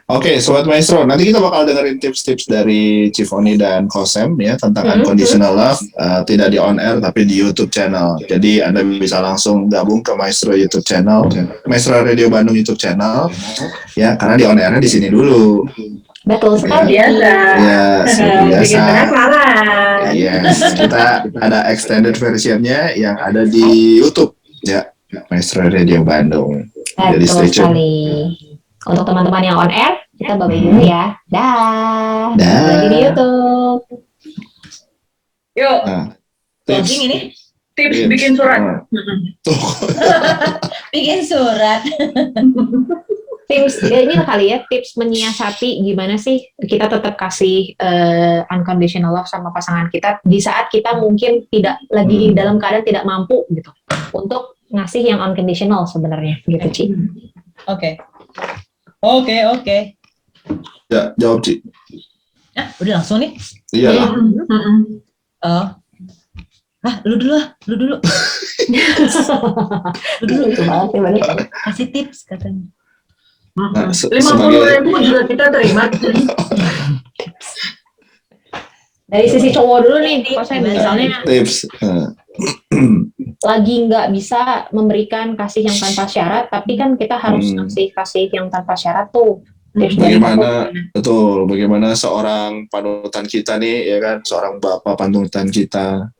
Oke, Sobat Maestro, nanti kita bakal dengerin tips-tips dari Cifoni dan Kosem ya tentang unconditional love, tidak di on air tapi di YouTube channel. Jadi Anda bisa langsung gabung ke Maestro YouTube channel, Maestro Radio Bandung YouTube channel, ya karena di on airnya di sini dulu. Betul sekali. Biasa. Ya, seperti biasa. Bikin penasaran. Yes, kita ada extended versionnya yang ada di YouTube ya, Maestro Radio Bandung. Jadi Betul stay tune. sekali. Untuk teman-teman yang on air, kita bye-bye dulu ya. Dah. Dah. Lagi di YouTube. Yuk, Nah, Closing ini tips bikin surat. Tuh. bikin surat. Tips ini kali ya, tips menyiasati gimana sih kita tetap kasih unconditional love sama pasangan kita di saat kita mungkin tidak lagi dalam keadaan tidak mampu gitu untuk ngasih yang unconditional sebenarnya gitu Ci. Oke. Ya, jawab Ci. Nah, udah langsung nih. Iya lah. Oh. Lu dulu. Lu dulu. Lucu banget ya bener. Kasih tips katanya. Nah, 50.000 juga kita terima. Dari sisi cowok dulu nih, Kosen, misalnya tips. lagi nggak bisa memberikan kasih yang tanpa syarat, tapi kan kita harus ngasih kasih yang tanpa syarat tuh. Bagaimana seorang panutan kita nih, ya kan, seorang bapak panutan kita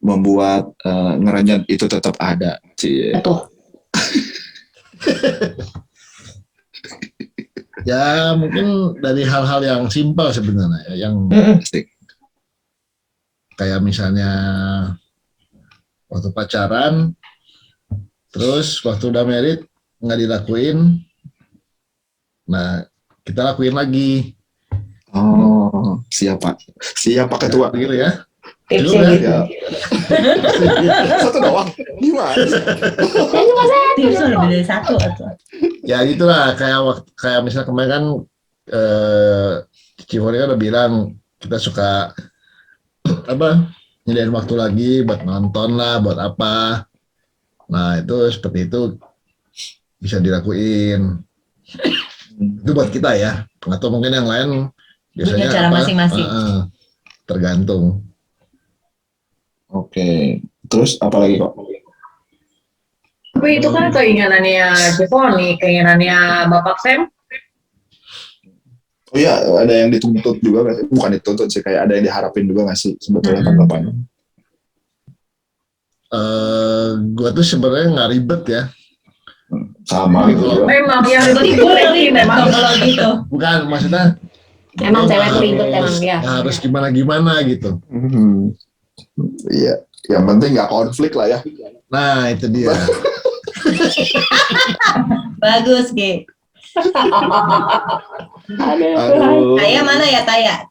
membuat ngerenyet itu tetap ada, Ci. Betul. Ya mungkin dari hal-hal yang simpel sebenarnya ya, yang kayak misalnya waktu pacaran, terus waktu udah married nggak dilakuin, nah kita lakuin lagi. Oh, siapa ketua? Begitu ya. Tipsnya gitu. Ya. Satu doang. Gimana? Tipsnya lebih dari satu atau? Ya gitulah, kayak misalnya kemarin kan Cifori kan udah bilang kita suka nyediain waktu lagi buat nonton lah, buat apa. Nah itu seperti itu bisa dilakuin. Itu buat kita ya. Atau mungkin yang lain biasanya Punya cara masing-masing. Tergantung. Oke. Terus apa lagi kok? Tapi itu kan keinginannya Cifoni, keinginannya Bapak Sam. Oh iya, ada yang dituntut juga nggak sih? Bukan dituntut sih, kayak ada yang diharapin juga nggak sih sebetulnya tanggapannya? Gua tuh sebenarnya nggak ribet ya. Sama gitu. Memang yang ribet memang. Kalau gitu. Bukan, maksudnya Emang cewek tuh ribet emang ya. harus gimana gitu. Iya, yang penting nggak konflik lah ya. Nah itu dia. Bagus, Ge. Aduh. Taya mana ya, Taya?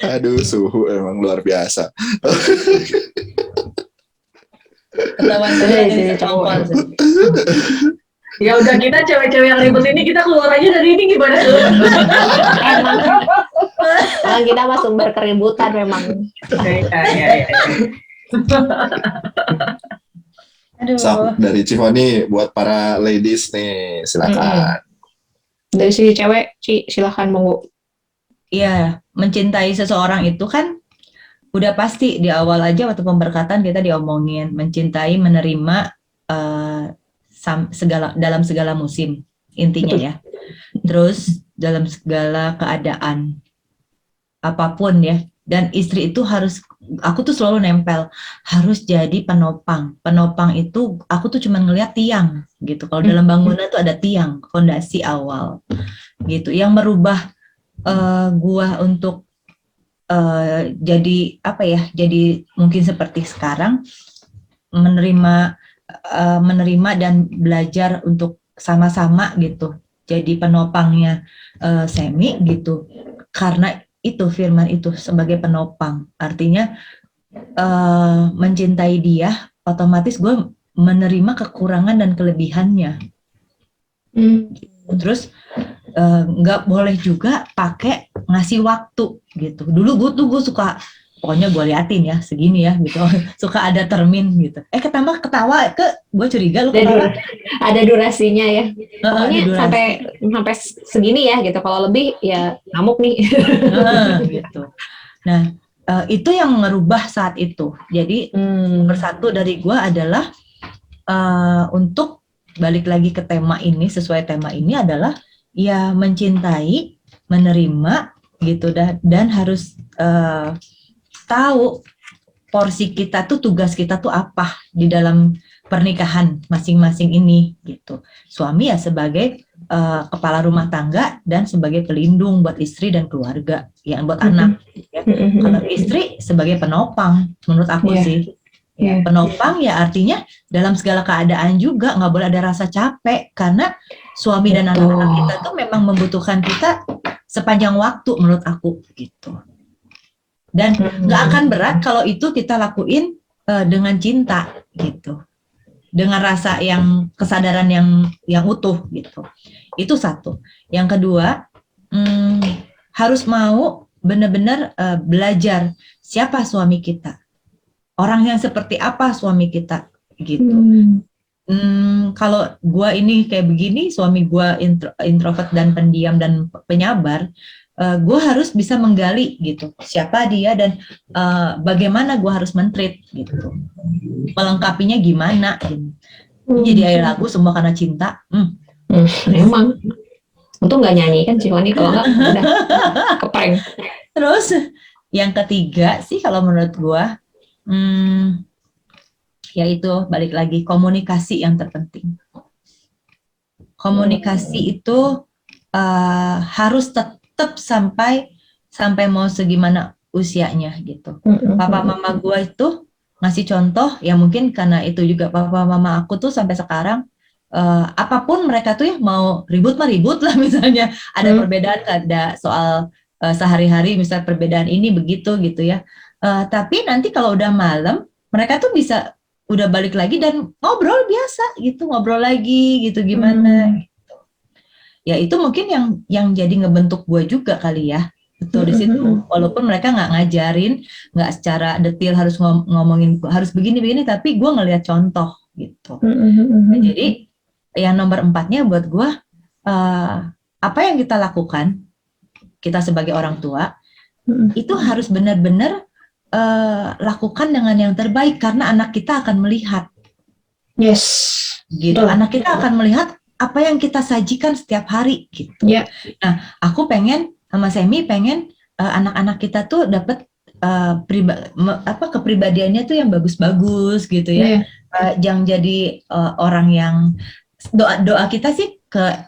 Aduh, suhu emang luar biasa. Ketahuan Jadi dari cowok. Ya udah, kita cewek-cewek yang ribet ini kita keluar aja dari ini gimana? Emang kita mah sumber keributan memang. Ya. Aduh. Dari Cifoni buat para ladies nih, silakan. Dari sisi cewek, Ci, silakan monggo. Iya, mencintai seseorang itu kan udah pasti di awal aja waktu pemberkatan kita diomongin mencintai, menerima dalam segala musim intinya ya. Terus dalam segala keadaan apapun ya. Dan istri itu harus, aku tuh selalu nempel, harus jadi penopang. Penopang itu aku tuh cuma ngeliat tiang gitu. Kalau dalam bangunan tuh ada tiang, fondasi awal gitu. Yang merubah gua untuk jadi apa ya? Jadi mungkin seperti sekarang menerima dan belajar untuk sama-sama gitu. Jadi penopangnya Semi gitu. Karena itu firman itu sebagai penopang. Artinya mencintai dia, otomatis gue menerima kekurangan dan kelebihannya. Terus nggak boleh juga pakai ngasih waktu gitu. Dulu gue suka, pokoknya gue liatin ya segini ya gitu, suka ada termin gitu. Ketambah ketawa, gue curiga lu ketawa. Ada durasinya ya. Pokoknya Ada durasi. sampai segini ya gitu. Kalau lebih ya ngamuk nih. Gitu. Nah, itu yang ngerubah saat itu. Jadi bersatu dari gue adalah untuk balik lagi ke tema ini, sesuai tema ini adalah ya mencintai, menerima gitu, dan harus tahu porsi kita tuh, tugas kita tuh apa di dalam pernikahan masing-masing ini gitu. Suami ya sebagai kepala rumah tangga dan sebagai pelindung buat istri dan keluarga, ya buat anak. Ya. Kalau istri sebagai penopang, menurut aku sih. Ya, penopang ya artinya dalam segala keadaan juga nggak boleh ada rasa capek, karena suami dan anak-anak kita tuh memang membutuhkan kita sepanjang waktu menurut aku gitu. Dan nggak akan berat kalau itu kita lakuin dengan cinta gitu, dengan rasa yang kesadaran yang utuh gitu. Itu satu. Yang kedua, harus mau benar-benar belajar siapa suami kita. Orang yang seperti apa suami kita gitu. Kalau gue ini kayak begini, suami gue introvert dan pendiam dan penyabar, gue harus bisa menggali gitu siapa dia dan bagaimana gue harus men-treat gitu, melengkapinya gimana gitu. Jadi ada lagu Semua Karena Cinta. Emang untung nggak nyanyi kan Cifoni, kalau nggak udah keprank. Terus yang ketiga sih kalau menurut gue, yaitu balik lagi komunikasi yang terpenting. Komunikasi itu harus tetap sampai mau segimana usianya gitu. Papa mama gue itu ngasih contoh, ya mungkin karena itu juga papa mama aku tuh sampai sekarang apapun mereka tuh ya mau ribut mah ribut lah, misalnya ada perbedaan, ada soal sehari-hari misal perbedaan ini begitu gitu ya. Tapi nanti kalau udah malam, mereka tuh bisa udah balik lagi dan ngobrol biasa gitu, ngobrol lagi gitu gimana. Gitu. Ya itu mungkin yang jadi ngebentuk gue juga kali ya, betul di situ. Walaupun mereka nggak ngajarin, nggak secara detail harus ngomongin harus begini-begini, tapi gue ngelihat contoh gitu. Nah, jadi yang nomor 4-nya buat gue, apa yang kita lakukan, kita sebagai orang tua, itu harus benar-benar lakukan dengan yang terbaik, karena anak kita akan melihat. Yes. Gitu. Anak kita akan melihat apa yang kita sajikan setiap hari gitu. Nah, aku pengen sama Semi pengen anak-anak kita tuh dapat kepribadiannya tuh yang bagus-bagus gitu ya. Jangan jadi orang yang doa kita sih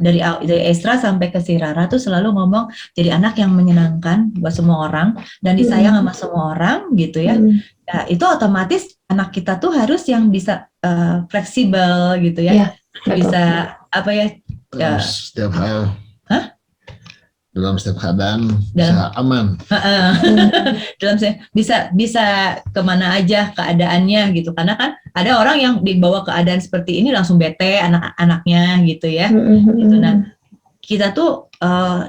dari Esra sampai ke si Rara tuh selalu ngomong jadi anak yang menyenangkan buat semua orang dan disayang sama semua orang gitu ya. Nah, itu otomatis anak kita tuh harus yang bisa fleksibel gitu ya. Bisa apa ya? Setiap hal. Dalam setiap keadaan bisa aman. bisa kemana aja keadaannya gitu, karena kan ada orang yang dibawa keadaan seperti ini langsung bete anak-anaknya gitu ya. Gitu. Nah kita tuh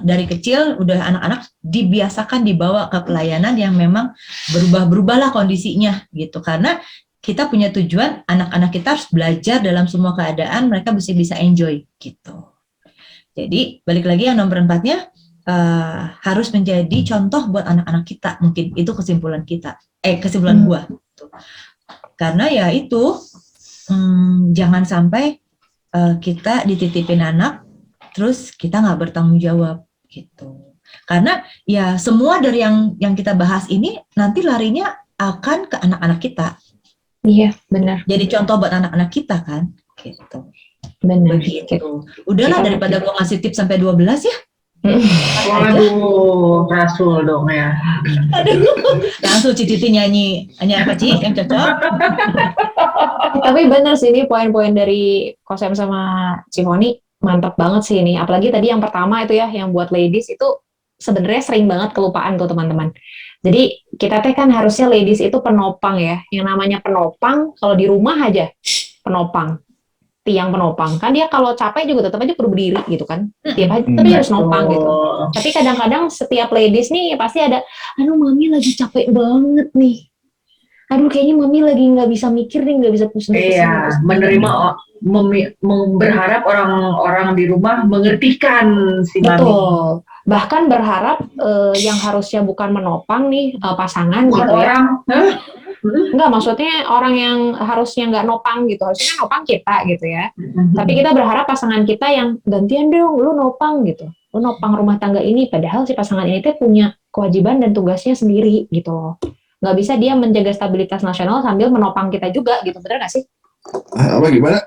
dari kecil udah anak-anak dibiasakan dibawa ke pelayanan yang memang berubah-berubahlah kondisinya gitu, karena kita punya tujuan anak-anak kita harus belajar dalam semua keadaan, mereka bisa enjoy gitu. Jadi balik lagi yang nomor 4-nya, harus menjadi contoh buat anak-anak kita, mungkin itu kesimpulan kita, kesimpulan gua gitu. Karena ya itu jangan sampai kita dititipin anak terus kita nggak bertanggung jawab gitu, karena ya semua dari yang kita bahas ini nanti larinya akan ke anak-anak kita. Iya benar, jadi contoh buat anak-anak kita kan gitu. Benar begitu. Udahlah daripada gua ngasih tips sampai 12 ya. Waduh, Rasul dong ya. Aduh, langsung Citi nyanyi apa Ci yang cocok? Tapi bener sih, ini poin-poin dari Kosem sama Cifoni mantap banget sih ini. Apalagi tadi yang pertama itu ya, yang buat ladies itu sebenarnya sering banget kelupaan tuh teman-teman. Jadi kita teh kan harusnya ladies itu penopang ya. Yang namanya penopang kalau di rumah aja penopang, tiang penopang. Kan dia kalau capek juga tetap aja perlu berdiri gitu kan. Tiap hari tapi harus nopang gitu. Tapi kadang-kadang setiap ladies nih pasti ada, aduh mami lagi capek banget nih. Aduh kayaknya mami lagi nggak bisa mikir nih, nggak bisa pusing. Iya, menerima, berharap orang-orang di rumah mengertikan si mami. Betul. Bahkan berharap yang harusnya bukan menopang nih pasangan Bukan gitu ya. orang, hah? Enggak, maksudnya orang yang harusnya nggak nopang gitu. Harusnya kan nopang kita gitu ya. Tapi kita berharap pasangan kita yang gantian dong, lu nopang gitu. Lu nopang rumah tangga ini. Padahal si pasangan ini tuh punya kewajiban dan tugasnya sendiri gitu loh. Nggak bisa dia menjaga stabilitas nasional sambil menopang kita juga gitu. Bener nggak sih? Apa gimana?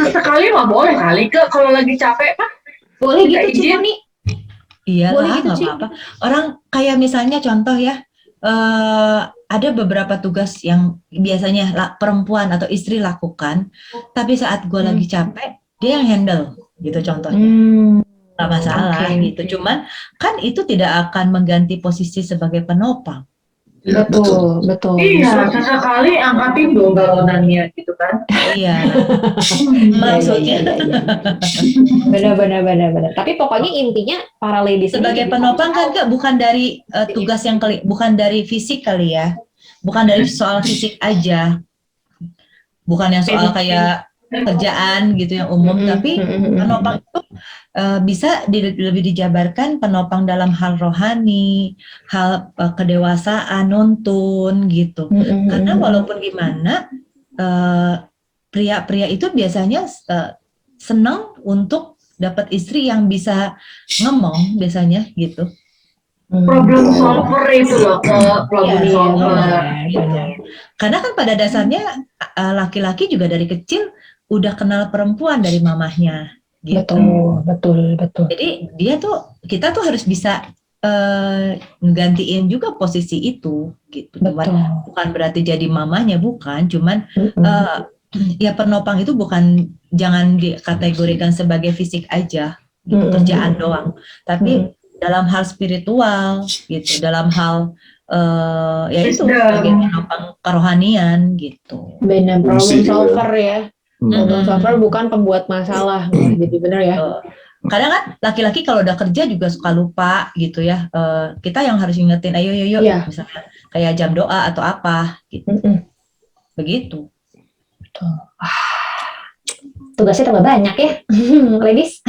Sesekali mah boleh kali ke kalau lagi capek mah. Boleh Minta gitu izin. Cuma nih. Iyalah, Boleh gitu, nggak Ci. apa-apa. Orang kayak misalnya contoh ya, ada beberapa tugas yang biasanya perempuan atau istri lakukan, tapi saat gue lagi capek, dia yang handle, gitu contohnya. Nggak masalah Oke. gitu. Cuman kan itu tidak akan mengganti posisi sebagai penopang. Ya, Betul. Iya, sesekali angkatin dong galonannya gitu kan. Iya, Iya. maksudnya Benar. Tapi pokoknya intinya para ladies ini sebagai jadi penopang kan Kak, bukan dari tugas yang bukan dari fisik kali ya, bukan dari soal fisik aja, bukan yang soal kayak kerjaan gitu yang umum, tapi penopang itu bisa lebih dijabarkan penopang dalam hal rohani, hal kedewasaan, nuntun gitu. Karena walaupun gimana pria-pria itu biasanya senang untuk dapat istri yang bisa ngomong biasanya gitu. Problem solver itu loh, problem Iya, solver. benar. Karena kan pada dasarnya laki-laki juga dari kecil udah kenal perempuan dari mamahnya gitu. Betul. Jadi kita tuh harus bisa ngegantiin juga posisi itu gitu. Bukan berarti jadi mamanya, bukan, cuman ya penopang itu jangan dikategorikan sebagai fisik aja gitu, kerjaan doang, tapi dalam hal spiritual gitu, dalam hal yaitu sebagai penopang kerohanian gitu. Benar, problem Fungsi juga. solver ya. Problem solver bukan pembuat masalah. Jadi benar ya. Kadang kan laki-laki kalau udah kerja juga suka lupa gitu ya. Kita yang harus ingetin, ayo, Iya. misalnya kayak jam doa atau apa gitu. Begitu. Tugasnya tambah banyak ya, ladies.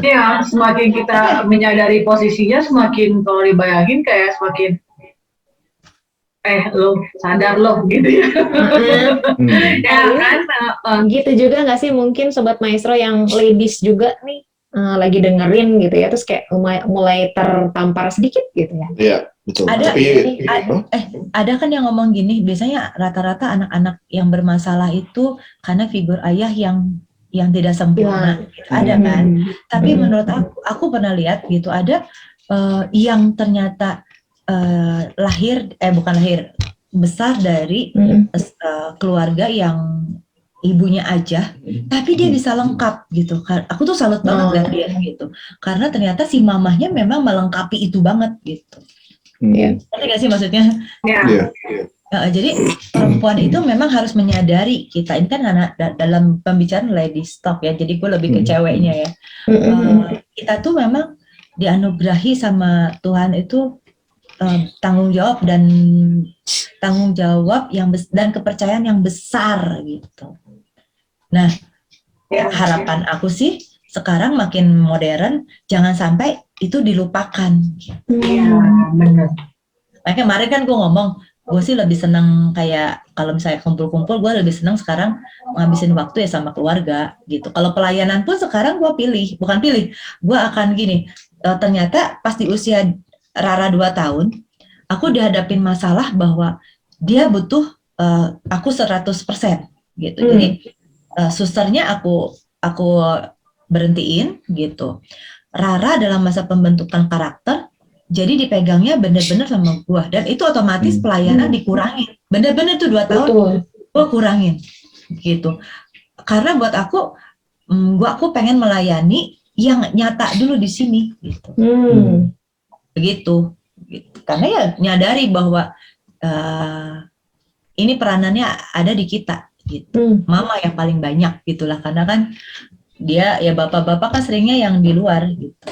Ya, semakin kita menyadari posisinya, semakin kalau dibayangin kayak semakin lo sadar lo gitu ya. Ya kan? Gitu juga nggak sih mungkin Sobat Maestro yang ladies juga nih lagi dengerin gitu ya, terus kayak mulai tertampar sedikit gitu ya. Iya, betul. Ada kan yang ngomong gini, biasanya rata-rata anak-anak yang bermasalah itu karena figur ayah yang tidak sempurna. Gitu. Ada kan? Tapi menurut aku pernah lihat gitu, ada yang ternyata besar dari keluarga yang ibunya aja, tapi dia bisa lengkap gitu. Aku tuh salut banget lihat dia gitu, karena ternyata si mamahnya memang melengkapi itu banget gitu. Ngerti gak sih maksudnya? Iya. Jadi perempuan itu memang harus menyadari, kita ini kan karena dalam pembicaraan ladies talk ya, jadi gue lebih ke ceweknya ya. Kita tuh memang dianugerahi sama Tuhan itu tanggung jawab dan kepercayaan yang besar gitu. Nah, harapan aku sih sekarang makin modern, jangan sampai itu dilupakan. Iya, benar. Makanya kemarin kan gue ngomong, gue sih lebih senang kayak kalau misalnya kumpul-kumpul, gue lebih senang sekarang ngabisin waktu ya sama keluarga gitu. Kalau pelayanan pun sekarang gue gue akan gini, ternyata pas di usia Rara 2 tahun, aku dihadapin masalah bahwa dia butuh aku 100% gitu. Jadi susternya aku berhentiin gitu. Rara dalam masa pembentukan karakter, jadi dipegangnya benar-benar sama gua, dan itu otomatis pelayanan dikurangin. Benar-benar tuh 2 tahun gua kurangin gitu. Karena buat aku pengen melayani yang nyata dulu di sini gitu. Begitu. Karena ya nyadari bahwa ini peranannya ada di kita gitu. Mama yang paling banyak gitulah, karena kan dia ya bapak-bapak kan seringnya yang di luar gitu.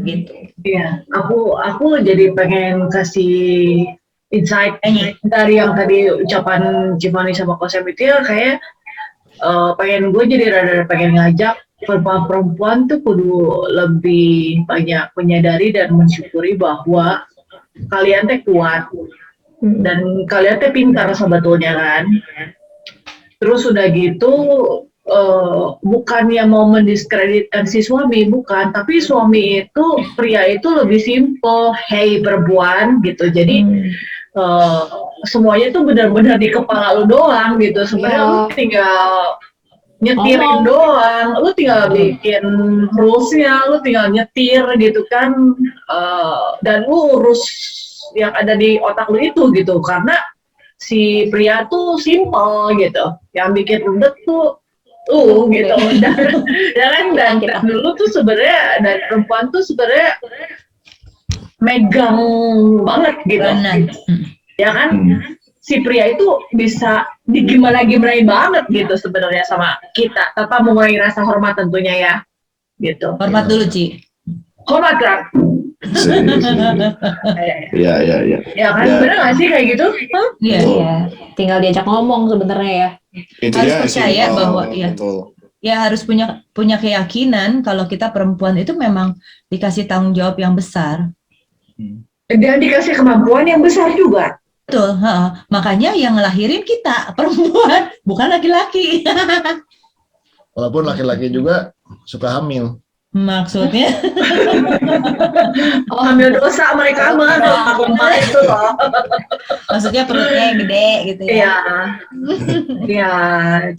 Gitu. Iya, aku jadi pengen kasih insight dari yang tadi ucapan Cimani sama Kosem itu ya, kayak pengen gue jadi rada pengen ngajak perempuan tuh kudu lebih banyak menyadari dan mensyukuri bahwa kalian teh kuat dan kalian teh pintar sebetulnya kan. Terus udah gitu bukannya mau mendiskreditkan si suami, bukan, tapi suami itu, pria itu lebih simple, hey perempuan gitu, jadi semuanya tuh benar-benar di kepala lu doang gitu, sebenarnya lu tinggal nyetirin doang, lu tinggal bikin rulesnya, lu tinggal nyetir gitu kan, dan lu urus yang ada di otak lu itu gitu, karena si pria tuh simple gitu, yang bikin ribet tuh gitu, dan dulu tuh sebenarnya dan perempuan tuh sebenarnya megang banget gitu, ya kan, si pria itu bisa digimana-gimanain banget gitu sebenarnya sama kita, tanpa mengurangi rasa hormat tentunya ya, gitu. Hormat dulu, Ci. Hormat kan? Iya. Ya kan, bener nggak sih kayak gitu? Iya. Tinggal diajak ngomong sebenarnya ya. Harus percaya bahwa betul. ya harus punya keyakinan kalau kita perempuan itu memang dikasih tanggung jawab yang besar. Dan dikasih kemampuan yang besar juga. Betul, makanya yang ngelahirin kita perempuan, bukan laki-laki. Walaupun laki-laki juga suka hamil. Maksudnya? Hamil dosa mereka mah, itu loh. Maksudnya perutnya yang gede gitu ya? Iya, ya.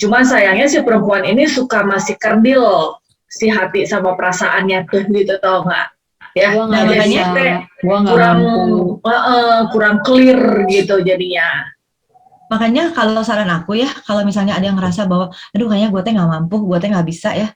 Cuman sayangnya si perempuan ini suka masih kerdil si hati sama perasaannya tuh gitu, tau nggak? Ya, Gua nggak jadinya bisa. teh Gua nggak mampu. kurang clear gitu jadinya. Makanya kalau saran aku ya, kalau misalnya ada yang ngerasa bahwa, aduh kayaknya gue teh nggak mampu, gue teh nggak bisa ya,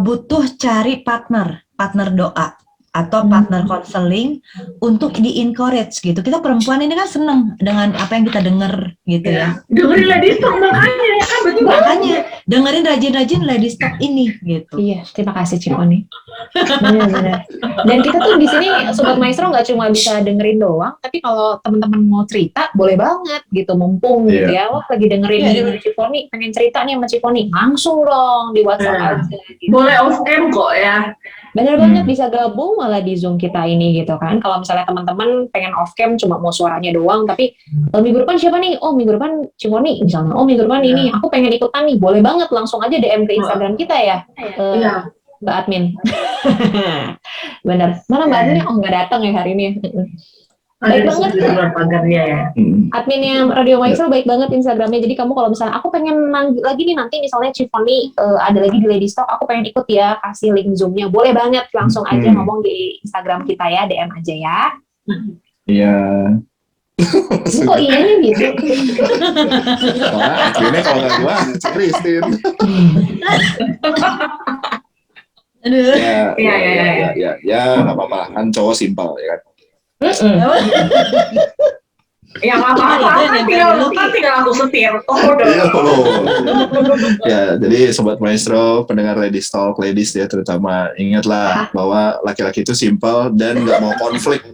butuh cari partner doa atau partner konseling untuk di-encourage gitu. Kita perempuan ini kan seneng dengan apa yang kita denger gitu ya. Dengerin Ladies Talk makanya kan, betul. Makanya dengerin rajin-rajin Ladies Talk ini gitu. Iya, terima kasih Cimoni. Benar-benar. Dan kita tuh di sini Sobat Maestro nggak cuma bisa dengerin doang, tapi kalau teman-teman mau cerita boleh banget gitu, mumpung gitu ya. Wah lagi dengerin Ciponi, pengen cerita nih sama Ciponi, langsung dong di WhatsApp aja. Gitu. Boleh off cam kok ya. Bener banget, bisa gabung malah di Zoom kita ini gitu kan. Kalau misalnya teman-teman pengen off cam cuma mau suaranya doang, tapi minggu depan siapa nih? Oh minggu depan Cimoni misalnya. Oh minggu depan ini aku pengen ikutan nih. Boleh banget, langsung aja DM ke Instagram kita ya. Mbak Admin. Bener. Mana Mbak Admin? Oh nggak datang ya hari ini. Baik banget. Ya. Adminnya Radio Maestro baik banget Instagramnya. Jadi kamu kalau misalnya aku pengen lagi nih nanti misalnya Ciponi ada lagi di Ladies Talk, aku pengen ikut ya, kasih link Zoom-nya. Boleh banget, langsung aja ngomong di Instagram kita ya, DM aja ya. Iya. Kok iyanya gitu? Wah, akhirnya kalau nggak gua, Christine. Ya, nggak apa-apa. Kan cowok simpel ya kan. Yang apa-apa kan tinggal aku setir. Ya, jadi Sobat Maestro, pendengar Ladies Talk, ladies ya terutama, ingatlah bahwa laki-laki itu simpel dan nggak mau konflik.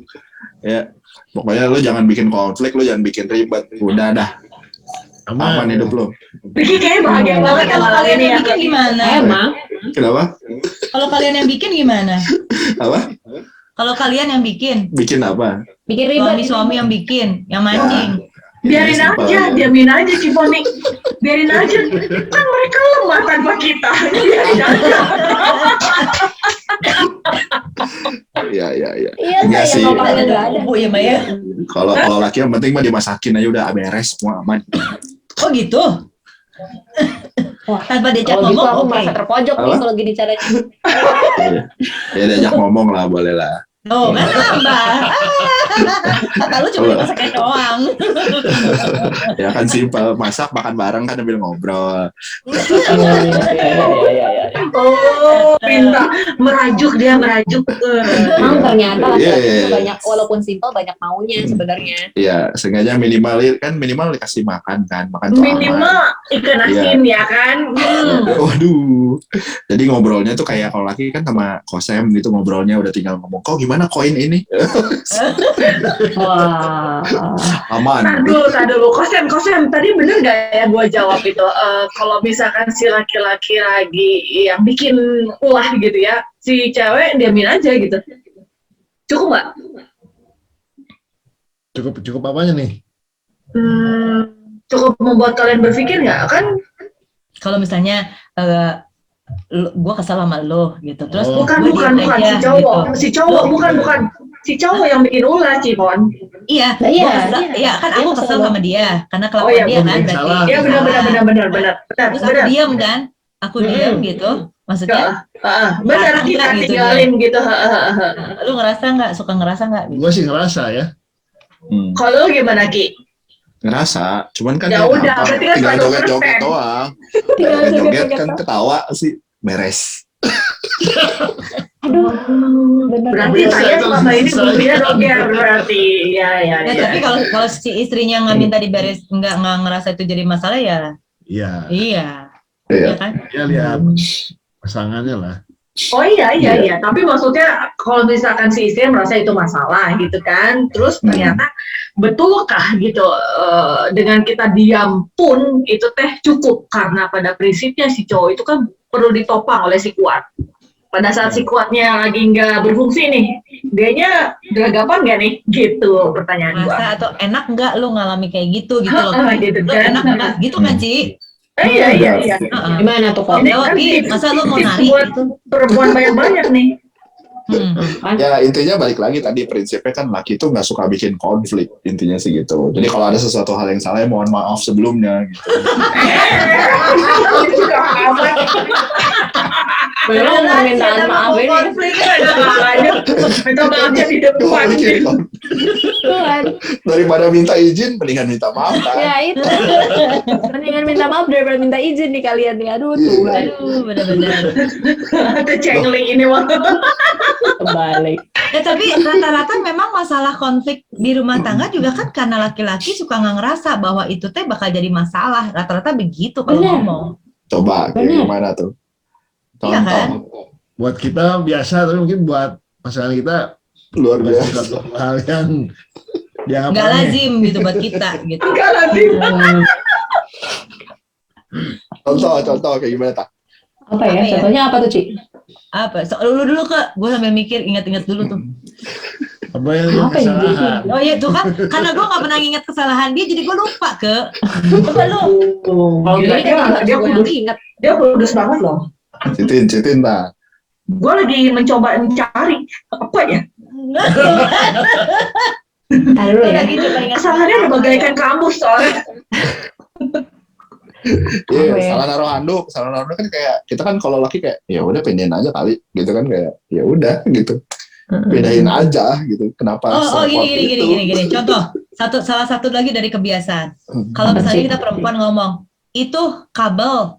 Ya, pokoknya lu jangan bikin konflik, lu jangan bikin ribet. Udah dah. Aman hidup lu. Bikin kayaknya bahagia banget Kalau kalian yang bikin gimana? Emang? Kenapa? Kalau kalian yang bikin gimana? Apa? Kalau kalian yang bikin? Bikin apa? Bikin ribet. Suami yang bikin, yang mancing. Biarin aja, diamin aja Ciponi. Biarin aja. Kan mereka lemah tanpa kita. Biarin aja. Iya. Iya sih. Kalau kalian nggak ada. Bu ya Maya. Kalau laki yang penting mah dimasakin aja udah beres semua aman. Oh gitu. Wah, tanpa diajak kalau gitu ngomong, aku oke. merasa terpojok nih Apa? kalau gini caranya. Ya diajak ngomong lah, boleh lah. Kan nambah. Kata lu cuma dimasaknya doang. Ya kan simpel, masak makan bareng kan sambil ngobrol. Oh, minta merajuk dia merajuk. Emang ternyata laki-laki itu Yes. banyak, walaupun simpel banyak maunya sebenarnya. Iya, sengaja minimal dikasih makan kan, makan tuh aman. Minimal ikan asin ya kan. Waduh. Jadi ngobrolnya tuh kayak kalau laki kan sama Kosem gitu, ngobrolnya udah tinggal ngomong, kok gimana koin ini? Wah. Aman. Tadi dulu, Kosem, tadi bener gak ya gua jawab itu? Kalau misalkan si laki-laki lagi yang bikin ulah gitu ya, si cewek diamin aja gitu. Cukup nggak? Cukup apanya nih? Cukup membuat kalian berpikir nggak? Kan Kalau misalnya gue kesal sama lo gitu, terus Oh. gua bukan diem aja, si cowok bukan si cowok yang bikin ulah, Cipon. Iya, Nah, iya, gua kesel, iya. kan Dia aku kesel kesel banget. sama dia karena kelakuan Oh, iya, dia kan gua berarti. salah. Iya benar. Terus aku diam kan, aku diam gitu, maksudnya Benar Enggak kita gitu tinggalin gitu. lu suka ngerasa nggak? Gitu? Gue sih ngerasa ya. Kalau lu gimana Ki? Ngerasa, cuman kan Ya dia udah, gampang. berarti kan tinggal 100%. joget-joget doang. Tinggal Joget joget-joget kan doang. ketawa sih beres. Aduh, bener. Berarti Bisa, saya itu selama ini bisa. dia roger berarti. Ya. Ya, tapi kalau si istrinya nggak minta diberes, nggak ngerasa itu jadi masalah ya, Iya. iya Iya. kan? Dia lihat pasangannya lah. Oh iya. Tapi maksudnya kalau misalkan si istri merasa itu masalah gitu kan, terus ternyata betulkah gitu dengan kita diam pun itu teh cukup, karena pada prinsipnya si cowok itu kan perlu ditopang oleh si kuat. Pada saat si kuatnya lagi nggak berfungsi nih, dianya geragapan nggak nih? Gitu pertanyaan gua. Masa atau enak nggak lu ngalami kayak gitu loh? Gitu Lu kan. enak nggak? Gitu kan Ci? Iya. Heeh. Gimana tuh kok? Ini Jawab, kan Ki. tips- Masa lu mau tips nari buat gitu? perempuan banyak-banyak nih. Ya intinya balik lagi tadi prinsipnya kan laki itu nggak suka bikin konflik, intinya sih gitu. Jadi kalau ada sesuatu hal yang salah ya mohon maaf sebelumnya gitu. Itu juga apa? Belum permintaan maaf ini. konflik. Minta maafnya di depan. Cuma bikin konflik. Tuhan. Daripada minta izin mendingan minta maaf kan. Ya itu. Mendingan minta maaf daripada minta izin nih kalian nih. Aduh, Tuhan. Aduh, benar-benar. Itu cengling ini mah. Kembali. Ya tapi rata-rata memang masalah konflik di rumah tangga juga kan karena laki-laki suka nggak ngerasa bahwa itu teh bakal jadi masalah. Rata-rata begitu kalau Benar. ngomong. Coba kayak Bener. gimana tuh? Iya Contoh kan? Buat kita biasa, tapi mungkin buat pasangan kita luar biasa. satu hal yang dianggap Nggak aneh. lazim gitu buat kita gitu. Enggak lazim. Contoh kayak gimana tak? Apa ya? Apa ya? Contohnya apa tuh, Ci? Apa? Lu dulu ke, gue sambil mikir, ingat-ingat dulu tuh. Apa yang Apa yang kesalahan? Oh iya tuh kan, karena gue nggak pernah ingat kesalahan dia, jadi gue lupa ke. Coba lu. Kalau Jadi enggak kan dia gue kudus, ingat. dia kudus banget loh. Citin tak. Gue lagi mencoba mencari apa ya? Tahan dulu ya. Lagi coba ingat. Kesalahannya udah bagaikan kamus soalnya. Iya, Apa ya? salah naruh handuk kan kayak kita kan kalau laki kayak ya udah pindahin aja kali, gitu kan kayak ya udah gitu. Bedain aja gitu. Kenapa? Oh serepot itu? gini. Contoh, salah satu lagi dari kebiasaan. Kalau misalnya kita perempuan ngomong, itu kabel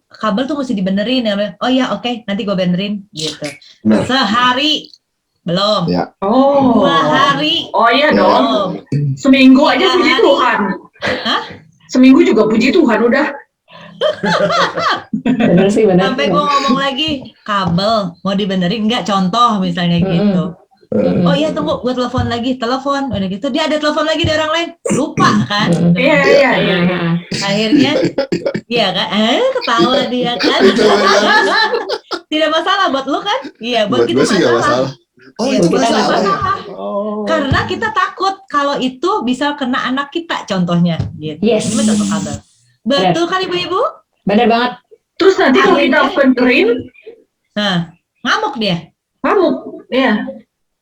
kabel tuh mesti dibenerin ya. Oh ya, oke, nanti gue benerin gitu. Bener. Sehari belum. Ya. Oh. 2 hari Oh iya dong. belum. Seminggu aja 3 puji hari. Tuhan. Hah? Seminggu juga puji Tuhan udah. Bener sih, bener. Sampai gue ngomong lagi, kabel mau dibenerin nggak? Contoh misalnya gitu. Oh iya tunggu, gue telepon lagi, udah gitu. Dia ada telepon lagi dari orang lain, lupa kan? Iya. Akhirnya, iya kan? Ketawa dia kan? Tidak masalah buat lu kan? Iya, buat Buat kita gue sih gak masalah. Oh, Iya, itu kita nggak masalah. masalah. Oh. Karena kita takut kalau itu bisa kena anak kita, contohnya. Gitu. Yes. Itu contoh kabel. Betul kan ibu-ibu? Bener banget. Terus nanti kalau kita benerin, Nah, ngamuk dia. kamu, ya.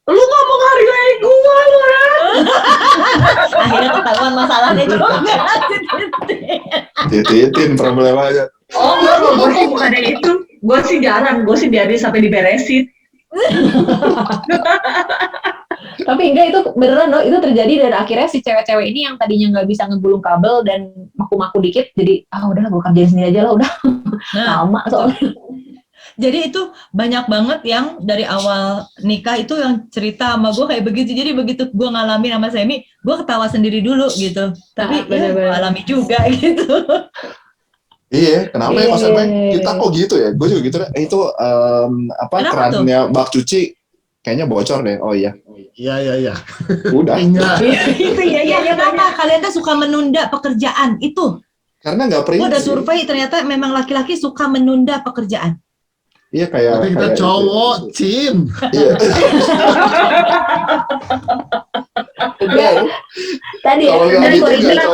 Lu nggak mau hargai gua lu ya? Akhirnya ketahuan masalahnya juga. Titin problem aja. Oh enggak, gue sih bukannya itu. Gue sih jarang, gue sih biarin sampai diberesin. Tapi enggak, itu beneran loh, itu terjadi dan akhirnya si cewek-cewek ini yang tadinya nggak bisa ngegulung kabel dan maku-maku dikit, jadi udah gue kerjain sendiri aja lah, udah Nah, lama soalnya. jadi itu banyak banget yang dari awal nikah itu yang cerita sama gue kayak begitu. Jadi begitu gue ngalamin sama Semi, gue ketawa sendiri dulu gitu. Tapi bener-bener. gue alami juga gitu. Iya, kenapa ya Iya, maksudnya iya, iya. kita kok gitu ya? Gue juga gitu deh. Itu Kenapa kerannya bak cuci kayaknya bocor deh. Oh iya, Iya. udah. Enggak. Itu ya kenapa kalian tuh suka menunda pekerjaan itu? Karena nggak Gue udah prinsip. survei ternyata memang laki-laki suka menunda pekerjaan. Iya kayak. Tapi kita kayak itu. cowok, Cin. Iya. Enggak. Tadi ya, Kalau nggak dari gitu Korea nggak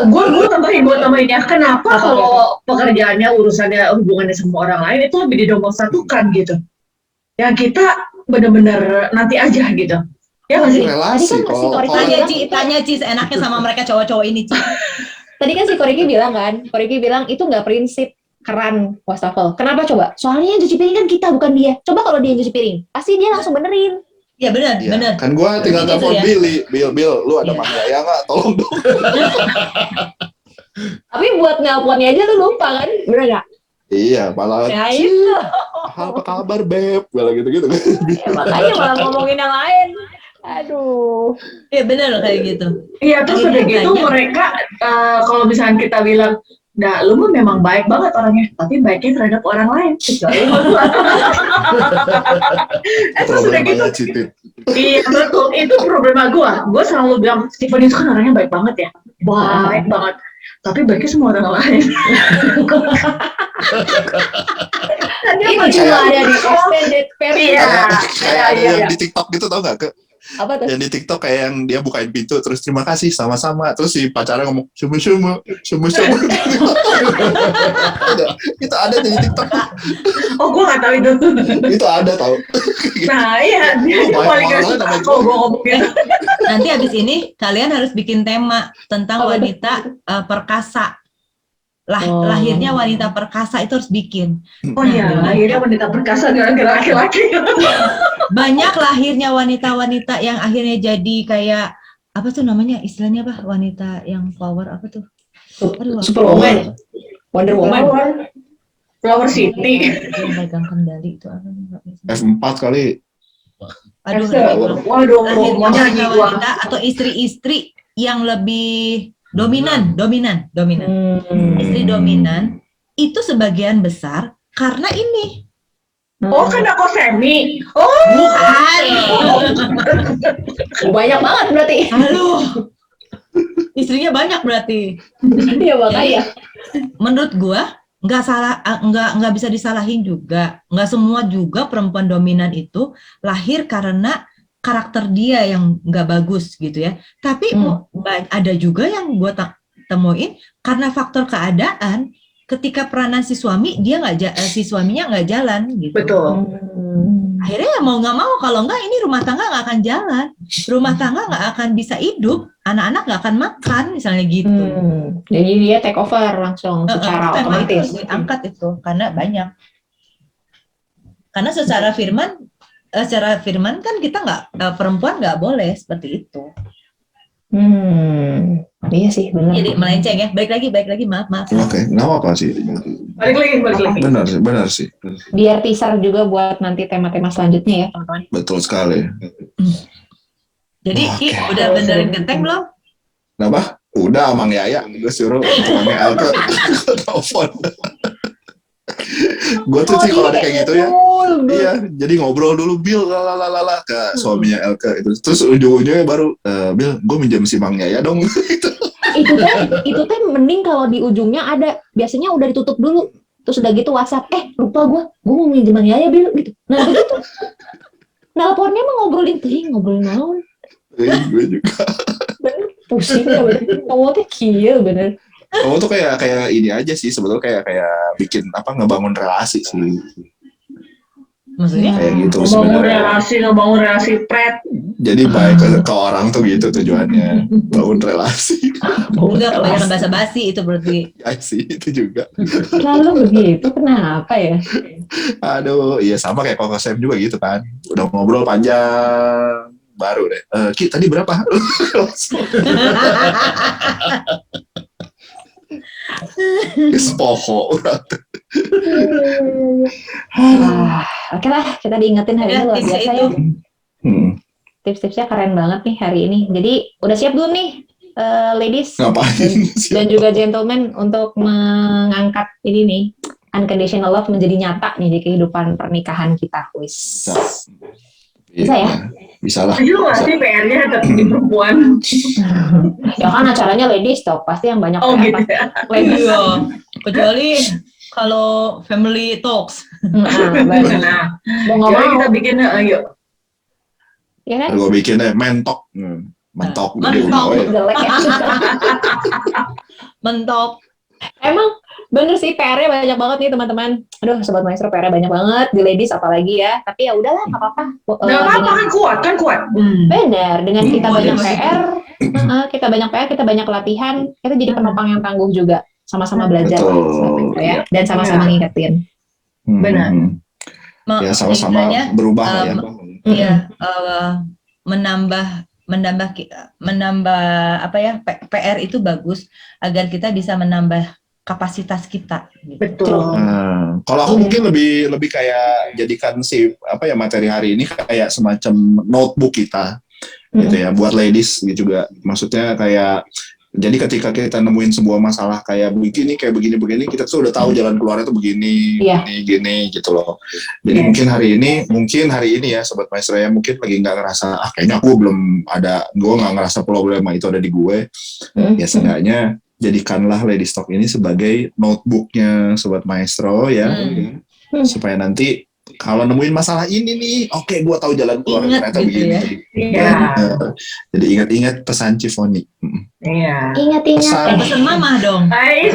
bilang, gue tambahin ya, kenapa kalau pekerjaannya urusannya hubungannya sama orang lain itu lebih dinomor satukan gitu, yang kita benar-benar nanti aja gitu, ya nggak sih? Relasi. Tadi kan masih Korea Tanya Ci enaknya sama mereka cowok-cowok ini Ci. tadi kan si Koriki bilang kan, Koriki bilang itu nggak prinsip keran wastafel. Kenapa coba? Soalnya yang cuci piring kan kita, bukan dia. Coba kalau dia yang cuci piring, pasti dia langsung benerin. Ya benar, Iya. benar. Kan gue tinggal Gitu telepon ya. Bill, lu ada Iya. Mang Yaya nggak? Tolong dong. Tapi buat nelponnya aja tuh lupa kan, bener nggak? Iya, malah. Ya itu. Apa kabar beb? Malah gitu-gitu. Ya, makanya malah ngomongin yang lain. Aduh. Ya benar kayak gitu. Iya, terus udah gitu Makanya- mereka kalau misalnya kita bilang, nah lu mah memang baik banget orangnya, tapi baiknya terhadap orang lain, kecuali sama gua. Terus udah gitu, Problemanya Citit. iya betul, itu problema gua selalu bilang, Steven itu kan orangnya baik banget ya, baik banget, tapi baiknya semua orang lain. Itu cuma ada di extended version. Iya. Kayak ada Iya. yang di TikTok gitu, tau nggak? Apa tuh? Yang di TikTok kayak yang dia bukain pintu terus terima kasih sama-sama, terus si pacarnya ngomong syumu. Itu ada di TikTok. Oh, gua nggak tahu itu tuh. Itu ada tau. Nah, iya, dia Oh, baik paling gak banget suka sama kalau gua ngomong gitu. Nanti habis ini kalian harus bikin tema tentang Apa tuh? wanita perkasa. Oh. Lahirnya wanita perkasa itu harus bikin. Oh iya, akhirnya wanita perkasa gara-gara laki-laki. Banyak lahirnya wanita-wanita yang akhirnya jadi kayak apa tuh namanya istilahnya apa? Wanita yang power apa tuh? Aduh, Superwoman. Wonder Woman. Flower City. yang megang kendali itu apa? Nggak bisa. F4 kali. Aduh, Waduh, lahirnya mau nyanyi gua. wanita atau istri-istri yang lebih dominan. Istri dominan itu sebagian besar karena ini. Oh, kan aku semi. Oh, Bukan. Banyak banget berarti. Halo. Istrinya banyak berarti. Iya makanya. Menurut gua nggak bisa disalahin juga. Nggak semua juga perempuan dominan itu lahir karena karakter dia yang nggak bagus gitu ya. Tapi ada juga yang gua temuin karena faktor keadaan. Ketika peranan si suami dia si suaminya nggak jalan gitu. betul. Akhirnya ya mau nggak mau, kalau nggak ini rumah tangga nggak akan jalan, rumah tangga nggak akan bisa hidup, anak-anak nggak akan makan misalnya gitu. Jadi dia take over langsung secara Memang itu otomatis. diangkat itu karena banyak. Karena secara firman kan kita nggak perempuan nggak boleh seperti itu. Iya sih benar. Jadi melenceng ya. Balik lagi maaf. Oke, nggak apa sih. Balik lagi. Benar sih. Biar teaser juga buat nanti tema-tema selanjutnya ya teman-teman. Betul sekali. Jadi Ki, Oke. udah benerin genteng belum? Kenapa? Udah, Mang Yaya. Gue suruh tukangnya Elke telepon. Gue tuh sih kalau ada kayak gitu ya. Iya, jadi ngobrol dulu Bill lalalala ke suaminya Elke itu. Terus ujung-ujungnya baru Bill, gue minjem si Mang Yaya dong. Itu teh mending kalau di ujungnya ada, biasanya udah ditutup dulu. Terus udah gitu WhatsApp, lupa gue mau minjem ya Bill gitu. Nah begitu. Nelponnya mah ngobrolin naon. Gue juga. Bener, pusing ya bener. Kamu tuh kieu bener. Kamu tuh kayak ini aja sih sebetulnya kayak bikin ngebangun relasi sih. Maksudnya? Kayak gitu Ngebangun sebenarnya. relasi pret. Jadi baik ke orang tuh gitu tujuannya, bangun relasi. Enggak, kebanyakan basa-basi itu berarti. Ya sih itu juga. Lalu begitu, kenapa ya? Aduh, iya sama kayak Koko Sam juga gitu kan. Udah ngobrol panjang, baru deh. Ki tadi berapa? Poho. Oke lah, kita diingetin hari ini luar Tipsnya biasa itu. ya. Hmm, Tips-tipsnya keren banget nih hari ini. Jadi udah siap belum nih, ladies ngapain? dan juga gentlemen untuk mengangkat ini nih, unconditional love menjadi nyata nih di kehidupan pernikahan kita, wis. Bisa ya? Bisa lah. Setuju nggak Bisa. sih PR-nya tetap di perempuan? Ya kan acaranya ladies toh, pasti yang banyak Oh PR gitu pasti ya. ladies. Iya, kecuali kalau family talks. Nah, benar. Nah, Mau nggak yaudah mau, kita bikin yuk. ya kan? Gue bikin deh mentok. Mentok. Jadi Mentok. udah, Jelek ya. Mentok. Emang bener sih PR-nya banyak banget nih teman-teman. Aduh, sobat maestro PR-nya banyak banget di ladies apalagi ya. Tapi ya udahlah, nggak apa-apa. Nggak apa-apa kan kuat. Bener, dengan kita Hmm. banyak PR, kita banyak latihan, kita jadi penopang yang tangguh juga. Sama-sama belajar lah, Betul. sobat maestro ya. Dan sama-sama Iya. ngingetin. Benar. Ya sama-sama Istilahnya, berubah lah ya. Iya, menambah apa ya, PR itu bagus agar kita bisa menambah kapasitas kita. Gitu. Betul. Kalau aku mungkin lebih kayak jadikan si apa ya materi hari ini kayak semacam notebook kita gitu ya buat ladies gitu juga. Maksudnya kayak jadi ketika kita nemuin sebuah masalah kayak begini kita tuh udah tahu jalan keluarnya tuh begini Iya. gini gitu loh. Jadi mungkin hari ini ya sobat maestro ya mungkin lagi nggak ngerasa kayaknya gue nggak ngerasa problema itu ada di gue. Ya seenggaknya jadikanlah Ladies Talk ini sebagai notebooknya sobat maestro ya supaya nanti kalau nemuin masalah ini nih, oke, gue tahu jalan keluar Ingat ternyata gitu begini. ya. Iya. Jadi ingat-ingat pesan Cifoni. Iya. Ingat-ingat. Pesan mama dong. Hai,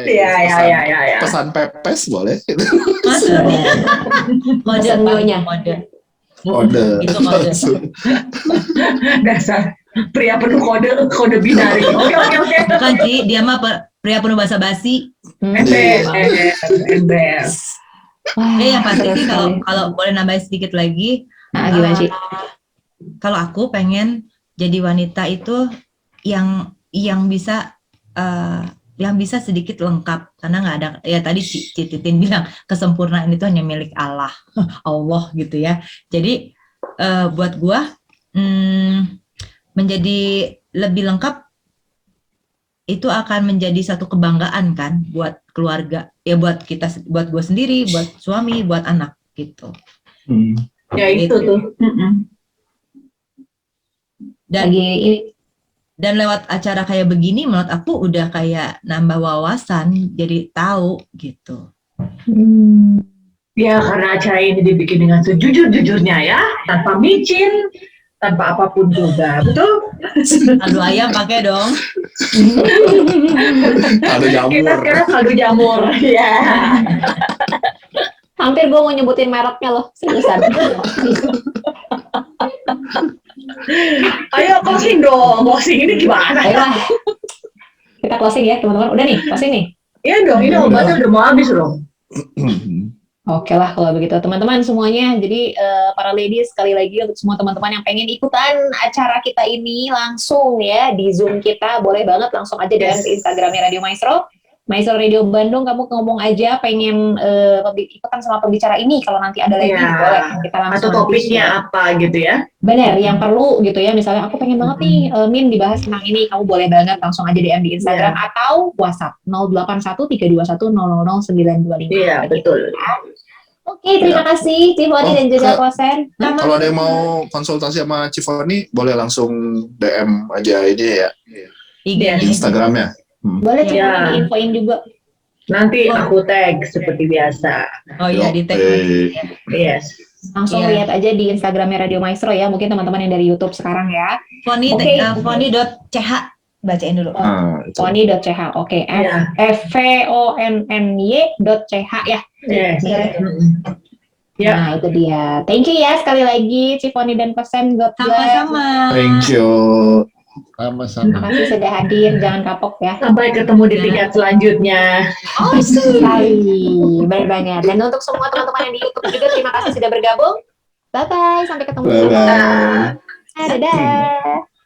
ya. Pesan pepes boleh. Masa? Mode Pesan nyonya. Kode. Itu kode. Dasar pria penuh kode binari. Oke. Bukan Ci, dia mah pria penuh basa-basi. Ember. Yang pasti sih Terus kalau boleh nambahin sedikit lagi, gimana sih? kalau aku pengen jadi wanita itu yang bisa sedikit lengkap karena nggak ada ya tadi Titin bilang kesempurnaan itu hanya milik Allah gitu ya. Jadi buat gua menjadi lebih lengkap itu akan menjadi satu kebanggaan kan buat keluarga ya, buat kita, buat gue sendiri, buat suami, buat anak gitu. Ya itu tuh. Dan lewat acara kayak begini menurut aku udah kayak nambah wawasan, jadi tahu gitu. Ya karena acara ini dibikin dengan sejujur-jujurnya ya, tanpa micin, tanpa apapun juga, betul? Kaldu ayam pakai dong. Kaldu jamur. Kita sekarang kaldu jamur, ya. Hampir gue mau nyebutin mereknya loh, seriusan. Ayo closing dong, closing ini gimana? Ayolah, kita closing ya teman-teman. Udah nih, closing nih. Iya dong, ini obatnya udah mau habis loh. Oke lah kalau begitu teman-teman semuanya. Jadi para ladies sekali lagi untuk semua teman-teman yang pengen ikutan acara kita ini langsung ya di Zoom kita, boleh banget langsung aja DM ke Instagramnya Radio Maestro Radio Bandung. Kamu ngomong aja pengen ikutan sama pembicara ini, kalau nanti ada lagi boleh kita langsung. Atau topiknya apa gitu ya? Bener, yang perlu gitu ya. Misalnya aku pengen banget nih Min dibahas tentang ini, kamu boleh banget langsung aja DM di Instagram atau WhatsApp 081 321 000925. Iya betul. Oke, terima kasih Cifoni dan juga Kosen. Kalau ada yang mau konsultasi sama Cifoni, boleh langsung DM aja ini ya, IG-nya Instagramnya. Boleh Ya. infoin juga. Nanti aku tag seperti biasa. Oh iya, di tag. Yes. Langsung lihat aja di Instagramnya Radio Maestro ya. Mungkin teman-teman yang dari YouTube sekarang ya. Foni.ch, bacain dulu. Foni.ch, oke. FVONNY.ch ya. Yes. Ya. Nah, itu dia. Thank you ya sekali lagi Cifoni dan Kosem. God bless. Sama-sama. Thank you. Terima Sama-sama. kasih sudah hadir. Jangan kapok ya. Sampai ketemu di tingkat selanjutnya. Sekali. Benar banget. Dan untuk semua teman-teman yang di YouTube juga terima kasih sudah bergabung. Bye-bye. Sampai ketemu. Bye-bye. Dadah.